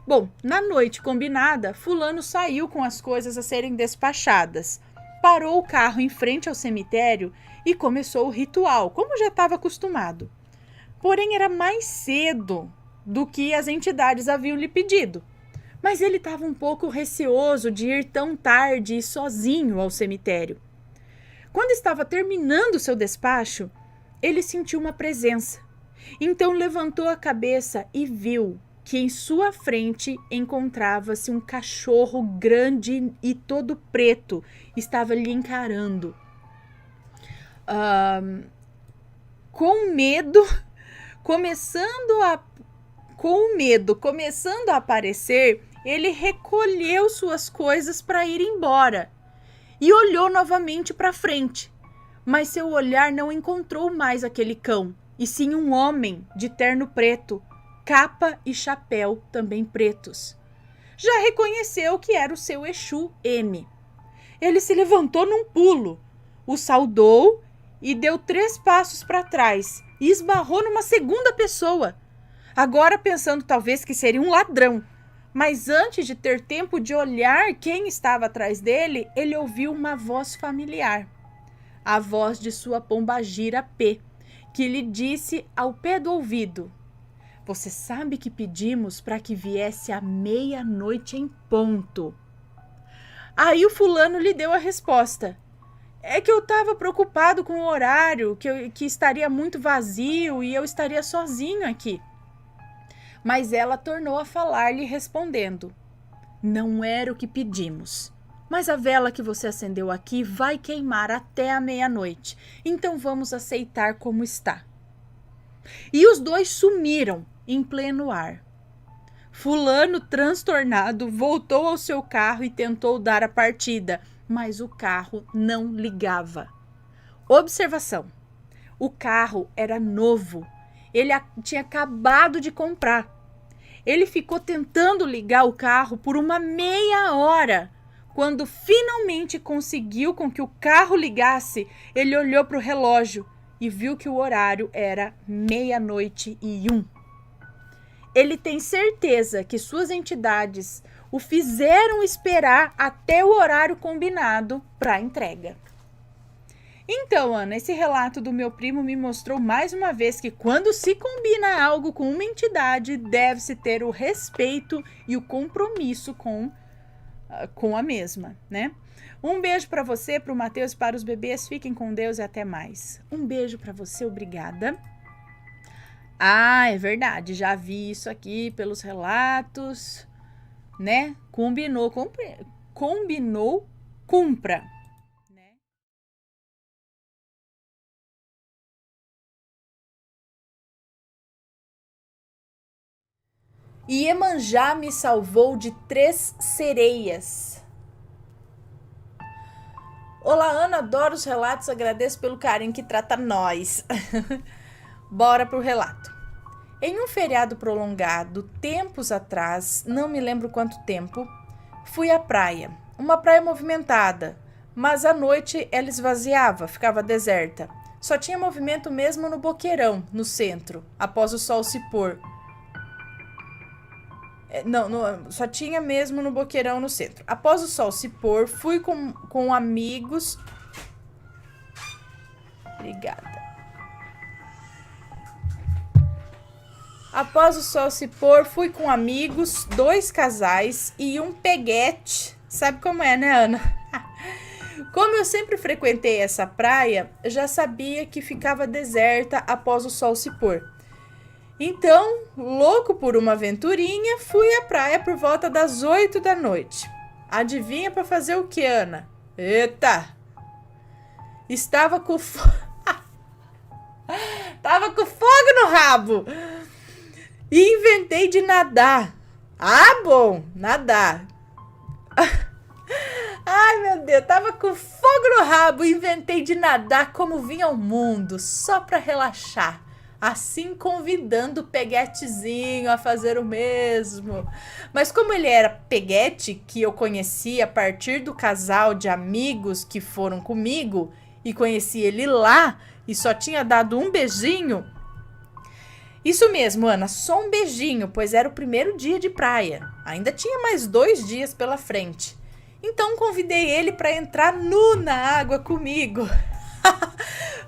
Bom, na noite combinada, fulano saiu com as coisas a serem despachadas, parou o carro em frente ao cemitério e começou o ritual, como já estava acostumado. Porém, era mais cedo do que as entidades haviam lhe pedido. Mas ele estava um pouco receoso de ir tão tarde e sozinho ao cemitério. Quando estava terminando seu despacho, ele sentiu uma presença. Então levantou a cabeça e viu que em sua frente encontrava-se um cachorro grande e todo preto. Estava lhe encarando. Com o medo começando a aparecer, ele recolheu suas coisas para ir embora e olhou novamente para frente. Mas seu olhar não encontrou mais aquele cão, e sim um homem de terno preto, capa e chapéu também pretos. Já reconheceu que era o seu Exu M. Ele se levantou num pulo, o saudou e deu 3 passos para trás e esbarrou numa segunda pessoa. Agora pensando talvez que seria um ladrão. Mas antes de ter tempo de olhar quem estava atrás dele, ele ouviu uma voz familiar. A voz de sua Pombagira P, que lhe disse ao pé do ouvido: "Você sabe que pedimos para que viesse à meia-noite em ponto." Aí o fulano lhe deu a resposta: "É que eu estava preocupado com o horário, que estaria muito vazio e eu estaria sozinho aqui." Mas ela tornou a falar-lhe respondendo: "Não era o que pedimos, mas a vela que você acendeu aqui vai queimar até a meia-noite, então vamos aceitar como está." E os 2 sumiram em pleno ar. Fulano, transtornado, voltou ao seu carro e tentou dar a partida, mas o carro não ligava. Observação: o carro era novo. Ele tinha acabado de comprar. Ele ficou tentando ligar o carro por uma meia hora. Quando finalmente conseguiu com que o carro ligasse, ele olhou para o relógio e viu que o horário era 00:01. Ele tem certeza que suas entidades o fizeram esperar até o horário combinado para a entrega. Então, Ana, esse relato do meu primo me mostrou mais uma vez que quando se combina algo com uma entidade, deve-se ter o respeito e o compromisso com a mesma, né? Um beijo para você, para o Matheus e para os bebês. Fiquem com Deus e até mais. Um beijo para você, obrigada. Ah, é verdade, já vi isso aqui pelos relatos, né? Combinou, cumpra. Iemanjá me salvou de 3 sereias. Olá, Ana, adoro os relatos, agradeço pelo carinho que trata nós. Bora pro relato. Em um feriado prolongado, tempos atrás, não me lembro quanto tempo, fui à praia. Uma praia movimentada, mas à noite ela esvaziava, ficava deserta. Só tinha movimento mesmo no Boqueirão, no centro, após o sol se pôr. Só tinha mesmo no Boqueirão, no centro. Após o sol se pôr, fui com amigos. Obrigada. Após o sol se pôr, fui com amigos, 2 casais e um peguete. Sabe como é, né, Ana? Como eu sempre frequentei essa praia, já sabia que ficava deserta após o sol se pôr. Então, louco por uma aventurinha, fui à praia por volta das 8 da noite. Adivinha para fazer o que, Ana? Eita! Estava com fogo no rabo! E inventei de nadar. Ah, bom, nadar. Ai, meu Deus, tava com fogo no rabo e inventei de nadar como vinha ao mundo, só para relaxar. Assim convidando o peguetezinho a fazer o mesmo. Mas como ele era peguete que eu conheci a partir do casal de amigos que foram comigo e conheci ele lá e só tinha dado um beijinho. Isso mesmo, Ana, só um beijinho, pois era o primeiro dia de praia. Ainda tinha mais 2 dias pela frente. Então convidei ele para entrar nu na água comigo.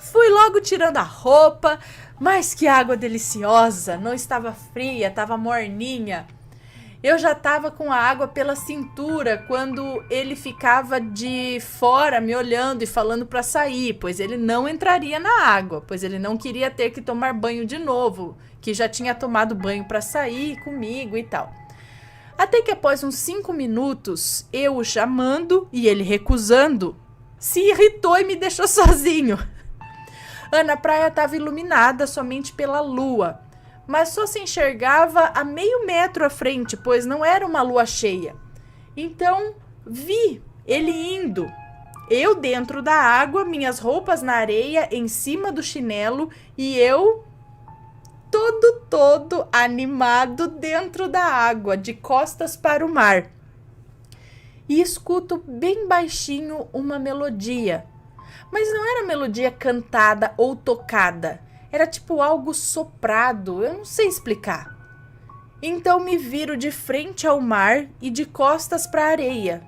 Fui logo tirando a roupa, mas que água deliciosa, não estava fria, estava morninha. Eu já estava com a água pela cintura quando ele ficava de fora me olhando e falando para sair, pois ele não entraria na água, pois ele não queria ter que tomar banho de novo, que já tinha tomado banho para sair comigo e tal. Até que após uns 5 minutos, eu o chamando e ele recusando, se irritou e me deixou sozinho. A praia estava iluminada somente pela lua, mas só se enxergava a meio metro à frente, pois não era uma lua cheia. Então, vi ele indo. Eu dentro da água, minhas roupas na areia, em cima do chinelo, e eu todo animado dentro da água, de costas para o mar. E escuto bem baixinho uma melodia. Mas não era melodia cantada ou tocada. Era tipo algo soprado, eu não sei explicar. Então me viro de frente ao mar e de costas para a areia.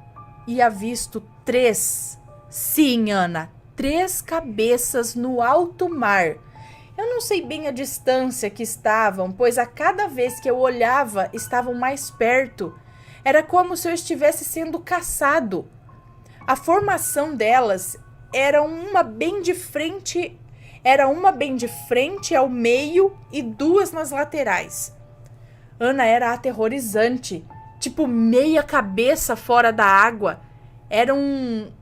E avisto 3. Sim, Ana, 3 cabeças no alto mar. Eu não sei bem a distância que estavam, pois a cada vez que eu olhava estavam mais perto. Era como se eu estivesse sendo caçado. A formação delas era uma bem de frente ao meio e 2 nas laterais. Ana, era aterrorizante, tipo meia cabeça fora da água. Eram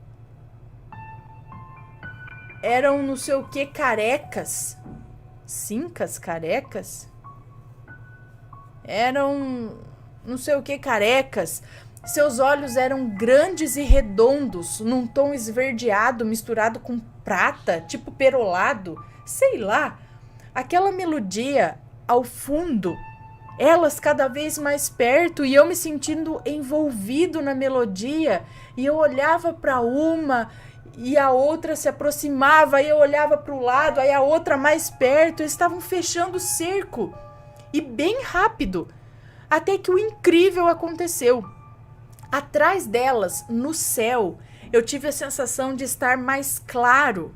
não sei o que carecas. Cincas carecas? Eram não sei o que carecas. Seus olhos eram grandes e redondos, num tom esverdeado misturado com prata, tipo perolado. Sei lá, aquela melodia ao fundo elas cada vez mais perto e eu me sentindo envolvido na melodia, e eu olhava para uma e a outra se aproximava, aí eu olhava para o lado, aí a outra mais perto, eles estavam fechando o cerco, e bem rápido, até que o incrível aconteceu. Atrás delas, no céu, eu tive a sensação de estar mais claro,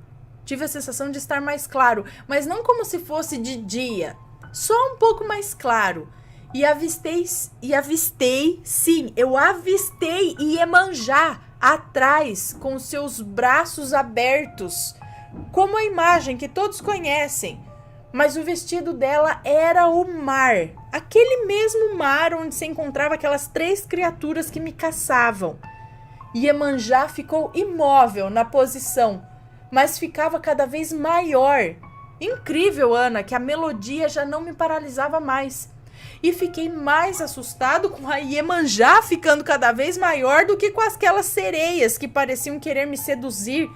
mas não como se fosse de dia, só um pouco mais claro. E avistei, sim, eu avistei Iemanjá atrás, com seus braços abertos, como a imagem que todos conhecem. Mas o vestido dela era o mar, aquele mesmo mar onde se encontrava aquelas 3 criaturas que me caçavam. Iemanjá ficou imóvel na posição, mas ficava cada vez maior. Incrível, Ana, que a melodia já não me paralisava mais. E fiquei mais assustado com a Iemanjá ficando cada vez maior do que com aquelas sereias que pareciam querer me seduzir.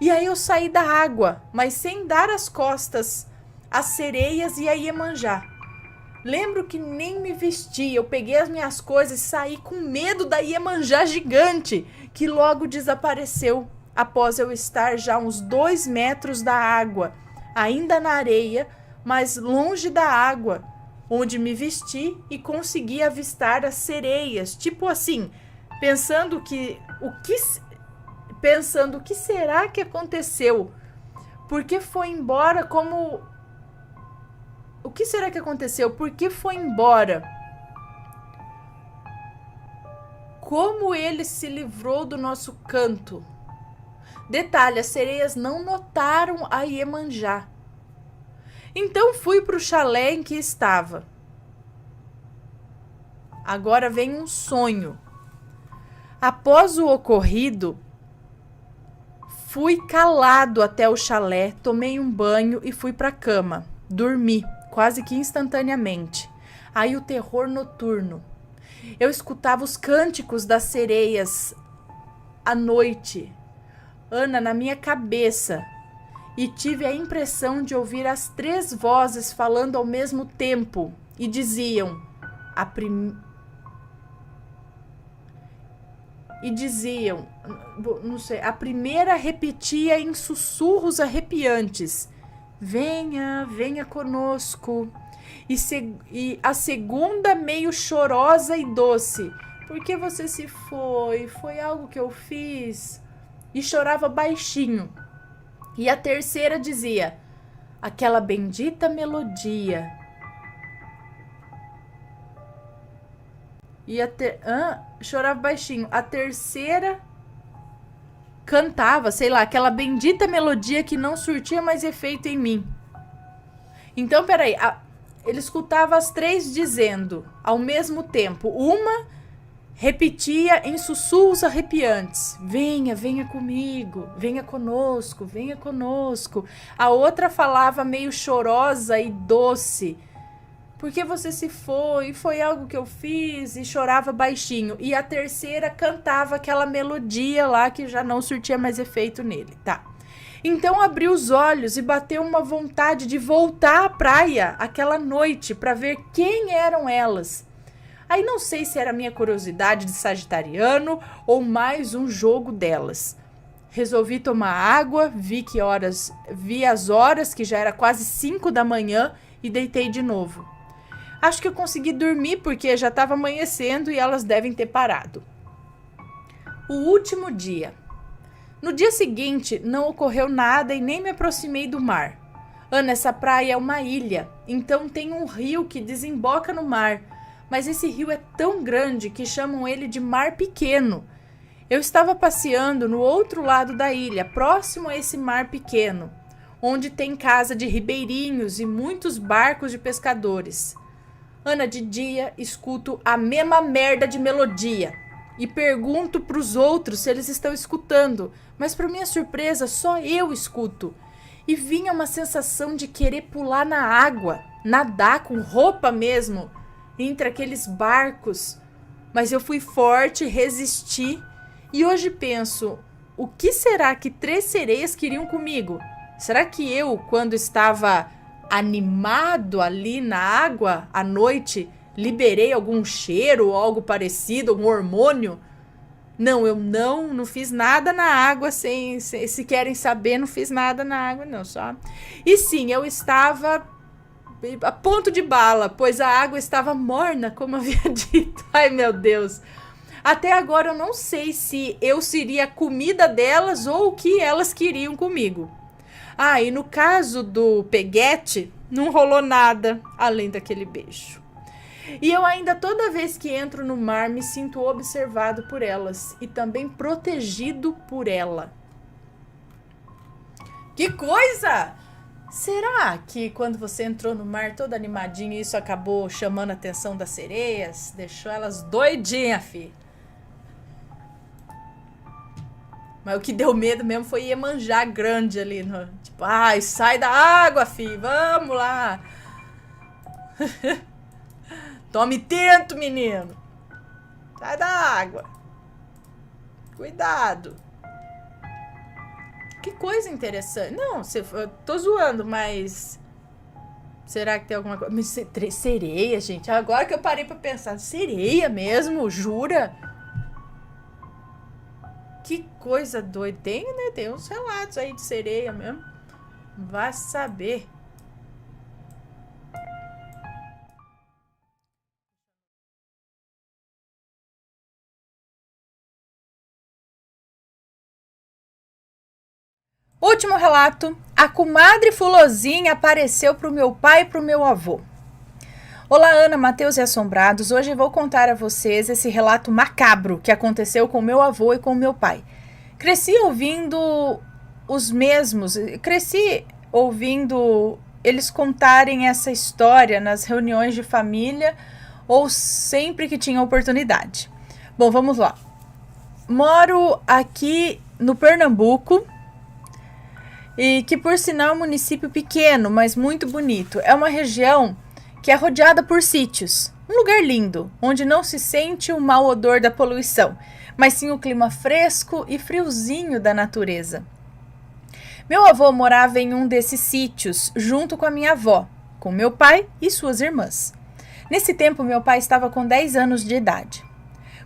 E aí eu saí da água, mas sem dar as costas às sereias e a Iemanjá. Lembro que nem me vesti, eu peguei as minhas coisas e saí com medo da Iemanjá gigante, que logo desapareceu após eu estar já uns 2 metros da água, ainda na areia, mas longe da água, onde me vesti e consegui avistar as sereias, tipo assim, pensando o que será que aconteceu? Por que foi embora como... O que será que aconteceu? Por que foi embora? Como ele se livrou do nosso canto? Detalhe, as sereias não notaram a Iemanjá. Então fui para o chalé em que estava. Agora vem um sonho. Após o ocorrido, fui calado até o chalé, tomei um banho e fui para a cama. Dormi, quase que instantaneamente. Aí o terror noturno. Eu escutava os cânticos das sereias à noite, Ana, na minha cabeça. E tive a impressão de ouvir as 3 vozes falando ao mesmo tempo. E diziam... a primeira repetia em sussurros arrepiantes: venha, venha conosco. E a segunda meio chorosa e doce: por que você se foi? Foi algo que eu fiz? E chorava baixinho. E a terceira dizia: aquela bendita melodia. E chorava baixinho. A terceira cantava, sei lá, aquela bendita melodia que não surtia mais efeito em mim. Então, peraí, ele escutava as 3 dizendo ao mesmo tempo. Uma repetia em sussurros arrepiantes: venha, venha comigo, venha conosco, venha conosco. A outra falava meio chorosa e doce: por que você se foi? Foi algo que eu fiz? E chorava baixinho. E a terceira cantava aquela melodia lá que já não surtia mais efeito nele, tá? Então abri os olhos e bateu uma vontade de voltar à praia aquela noite para ver quem eram elas. Aí não sei se era minha curiosidade de sagitariano ou mais um jogo delas. Resolvi tomar água, vi as horas, que já era quase 5 da manhã, e deitei de novo. Acho que eu consegui dormir porque já estava amanhecendo e elas devem ter parado. O último dia. No dia seguinte, não ocorreu nada e nem me aproximei do mar. Ana, essa praia é uma ilha, então tem um rio que desemboca no mar. Mas esse rio é tão grande que chamam ele de Mar Pequeno. Eu estava passeando no outro lado da ilha, próximo a esse mar pequeno, onde tem casa de ribeirinhos e muitos barcos de pescadores. Ana, de dia escuto a mesma merda de melodia e pergunto para os outros se eles estão escutando, mas para minha surpresa só eu escuto. E vinha uma sensação de querer pular na água, nadar com roupa mesmo, entre aqueles barcos. Mas eu fui forte, resisti, e hoje penso, o que será que 3 sereias queriam comigo? Será que eu, quando estava animado ali na água à noite, liberei algum cheiro ou algo parecido, algum hormônio? Não, eu não fiz nada na água, se querem saber, não fiz nada na água, não, só. E sim, eu estava a ponto de bala, pois a água estava morna, como havia dito. Ai, meu Deus. Até agora eu não sei se eu seria a comida delas ou o que elas queriam comigo. Ah, e no caso do peguete, não rolou nada além daquele beijo. E eu ainda, toda vez que entro no mar, me sinto observado por elas e também protegido por ela. Que coisa! Será que quando você entrou no mar todo animadinho, isso acabou chamando a atenção das sereias? Deixou elas doidinhas, fi. Mas o que deu medo mesmo foi Iemanjá grande ali. Tipo, ai, sai da água, fi, vamos lá. Tome tento, menino. Sai da água. Cuidado. Que coisa interessante. Não, eu tô zoando, mas... Será que tem alguma coisa? Sereia, gente. Agora que eu parei pra pensar. Sereia mesmo? Jura? Que coisa doida. Tem, né? Tem uns relatos aí de sereia mesmo. Vai saber. Último relato. A comadre Fulozinha apareceu pro meu pai e pro meu avô. Olá, Ana, Matheus e Assombrados. Hoje vou contar a vocês esse relato macabro que aconteceu com meu avô e com meu pai. Cresci ouvindo eles contarem essa história nas reuniões de família ou sempre que tinha oportunidade. Bom, vamos lá. Moro aqui no Pernambuco, e que por sinal é um município pequeno, mas muito bonito. É uma região que é rodeada por sítios. Um lugar lindo, onde não se sente o mau odor da poluição, mas sim o clima fresco e friozinho da natureza. Meu avô morava em um desses sítios, junto com a minha avó, com meu pai e suas irmãs. Nesse tempo, meu pai estava com 10 anos de idade.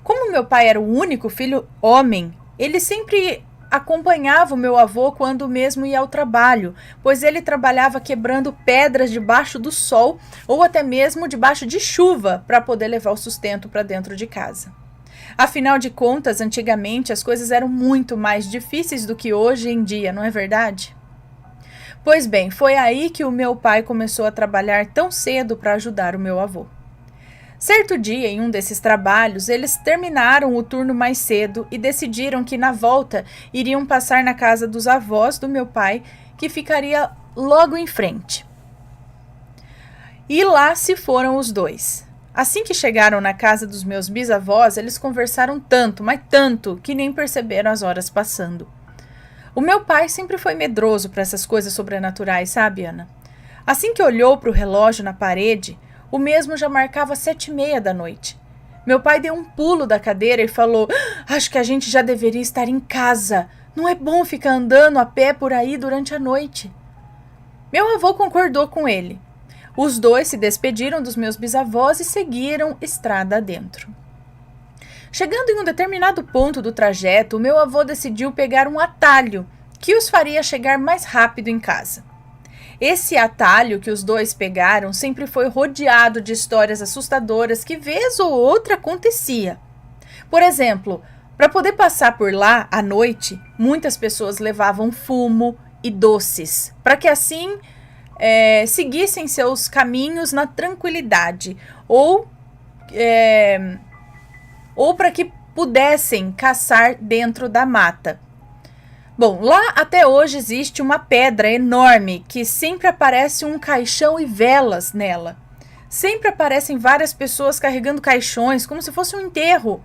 Como meu pai era o único filho homem, ele sempre acompanhava o meu avô quando mesmo ia ao trabalho, pois ele trabalhava quebrando pedras debaixo do sol ou até mesmo debaixo de chuva para poder levar o sustento para dentro de casa. Afinal de contas, antigamente as coisas eram muito mais difíceis do que hoje em dia, não é verdade? Pois bem, foi aí que o meu pai começou a trabalhar tão cedo para ajudar o meu avô. Certo dia, em um desses trabalhos, eles terminaram o turno mais cedo e decidiram que, na volta, iriam passar na casa dos avós do meu pai, que ficaria logo em frente. E lá se foram os dois. Assim que chegaram na casa dos meus bisavós, eles conversaram tanto, mas tanto, que nem perceberam as horas passando. O meu pai sempre foi medroso para essas coisas sobrenaturais, sabe, Ana? Assim que olhou para o relógio na parede, o mesmo já marcava 7:30 da noite. Meu pai deu um pulo da cadeira e falou: acho que a gente já deveria estar em casa. Não é bom ficar andando a pé por aí durante a noite. Meu avô concordou com ele. Os dois se despediram dos meus bisavós e seguiram estrada adentro. Chegando em um determinado ponto do trajeto, o meu avô decidiu pegar um atalho que os faria chegar mais rápido em casa. Esse atalho que os dois pegaram sempre foi rodeado de histórias assustadoras que vez ou outra acontecia. Por exemplo, para poder passar por lá à noite, muitas pessoas levavam fumo e doces, para que assim seguissem seus caminhos na tranquilidade, ou para que pudessem caçar dentro da mata. Bom, lá até hoje existe uma pedra enorme que sempre aparece um caixão e velas nela. Sempre aparecem várias pessoas carregando caixões, como se fosse um enterro.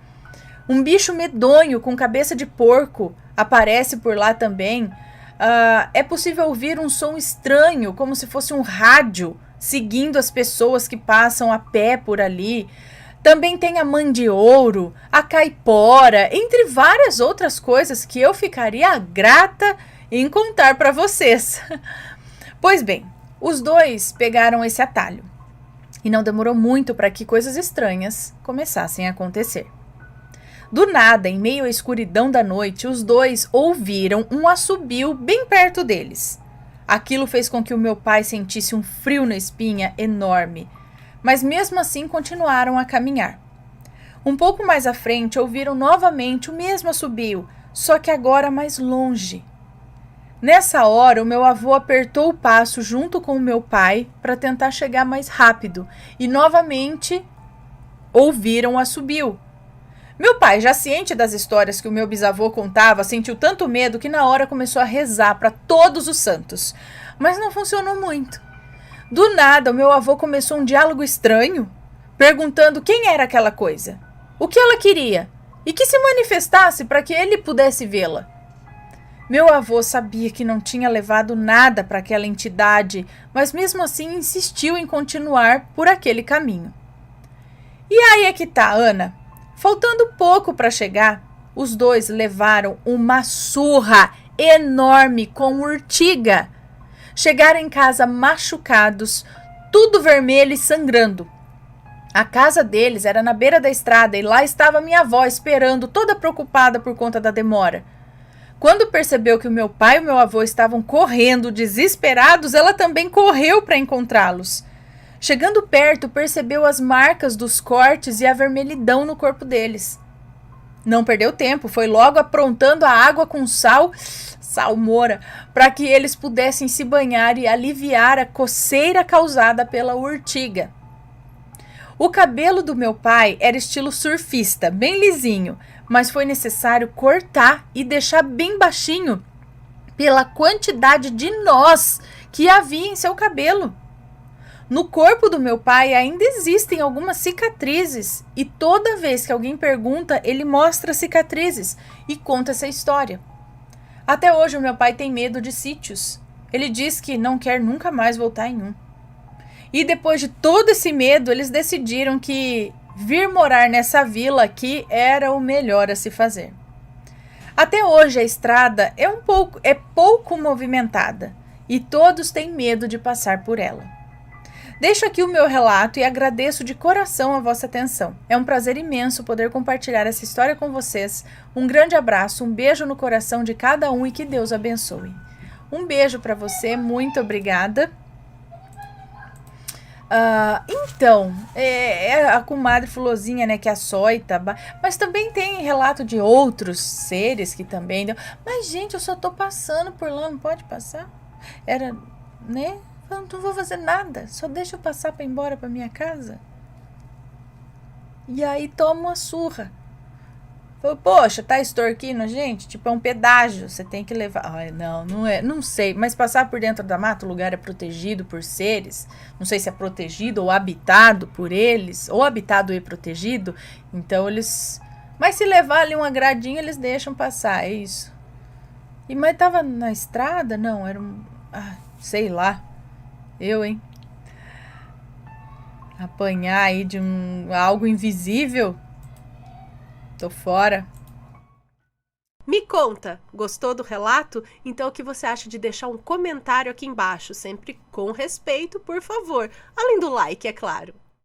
Um bicho medonho com cabeça de porco aparece por lá também. É possível ouvir um som estranho, como se fosse um rádio, seguindo as pessoas que passam a pé por ali. Também tem a mandiouro, a caipora, entre várias outras coisas que eu ficaria grata em contar para vocês. Pois bem, Os dois pegaram esse atalho e não demorou muito para que coisas estranhas começassem a acontecer. Do nada, em meio à escuridão da noite, os dois ouviram um assobio bem perto deles. Aquilo fez com que o meu pai sentisse um frio na espinha enorme, mas mesmo assim continuaram a caminhar. Um pouco mais à frente, ouviram novamente o mesmo assobio, só que agora mais longe. Nessa hora, o meu avô apertou o passo junto com o meu pai para tentar chegar mais rápido e novamente ouviram o assobio. Meu pai, já ciente das histórias que o meu bisavô contava, sentiu tanto medo que na hora começou a rezar para todos os santos. Mas não funcionou muito. Do nada, o meu avô começou um diálogo estranho, perguntando quem era aquela coisa, o que ela queria e que se manifestasse para que ele pudesse vê-la. Meu avô sabia que não tinha levado nada para aquela entidade, mas mesmo assim insistiu em continuar por aquele caminho. E aí é que tá, Ana. Faltando pouco para chegar, os dois levaram uma surra enorme com urtiga. Chegaram em casa machucados, tudo vermelho e sangrando. A casa deles era na beira da estrada e lá estava minha avó esperando, toda preocupada por conta da demora. Quando percebeu que o meu pai e o meu avô estavam correndo, desesperados, ela também correu para encontrá-los. Chegando perto, percebeu as marcas dos cortes e a vermelhidão no corpo deles. Não perdeu tempo, foi logo aprontando a água com salmoura, para que eles pudessem se banhar e aliviar a coceira causada pela urtiga. O cabelo do meu pai era estilo surfista, bem lisinho, mas foi necessário cortar e deixar bem baixinho pela quantidade de nós que havia em seu cabelo. No corpo do meu pai ainda existem algumas cicatrizes e toda vez que alguém pergunta, ele mostra cicatrizes e conta essa história. Até hoje o meu pai tem medo de sítios. Ele diz que não quer nunca mais voltar em um. E depois de todo esse medo, eles decidiram que vir morar nessa vila aqui era o melhor a se fazer. Até hoje a estrada é pouco movimentada e todos têm medo de passar por ela. Deixo aqui o meu relato e agradeço de coração a vossa atenção. É um prazer imenso poder compartilhar essa história com vocês. Um grande abraço, um beijo no coração de cada um e que Deus abençoe. Um beijo para você, muito obrigada. Então, a comadre Fulozinha, né, que açoita, mas também tem relato de outros seres que também deu. Mas, gente, eu só tô passando por lá, não pode passar? Era, né? Eu não vou fazer nada, só deixa eu passar para ir embora para minha casa. E aí toma uma surra. Falei, poxa, tá extorquindo a gente? Tipo, é um pedágio, você tem que levar. Ai, não é, não sei. Mas passar por dentro da mata, o lugar é protegido por seres. Não sei se é protegido ou habitado por eles, ou habitado e protegido. Então eles. Mas se levar ali uma gradinha, eles deixam passar, é isso. Mas tava na estrada? Não, era um. Sei lá. Hein? Apanhar aí de algo invisível? Tô fora. Me conta, gostou do relato? Então o que você acha de deixar um comentário aqui embaixo, sempre com respeito, por favor. Além do like, é claro.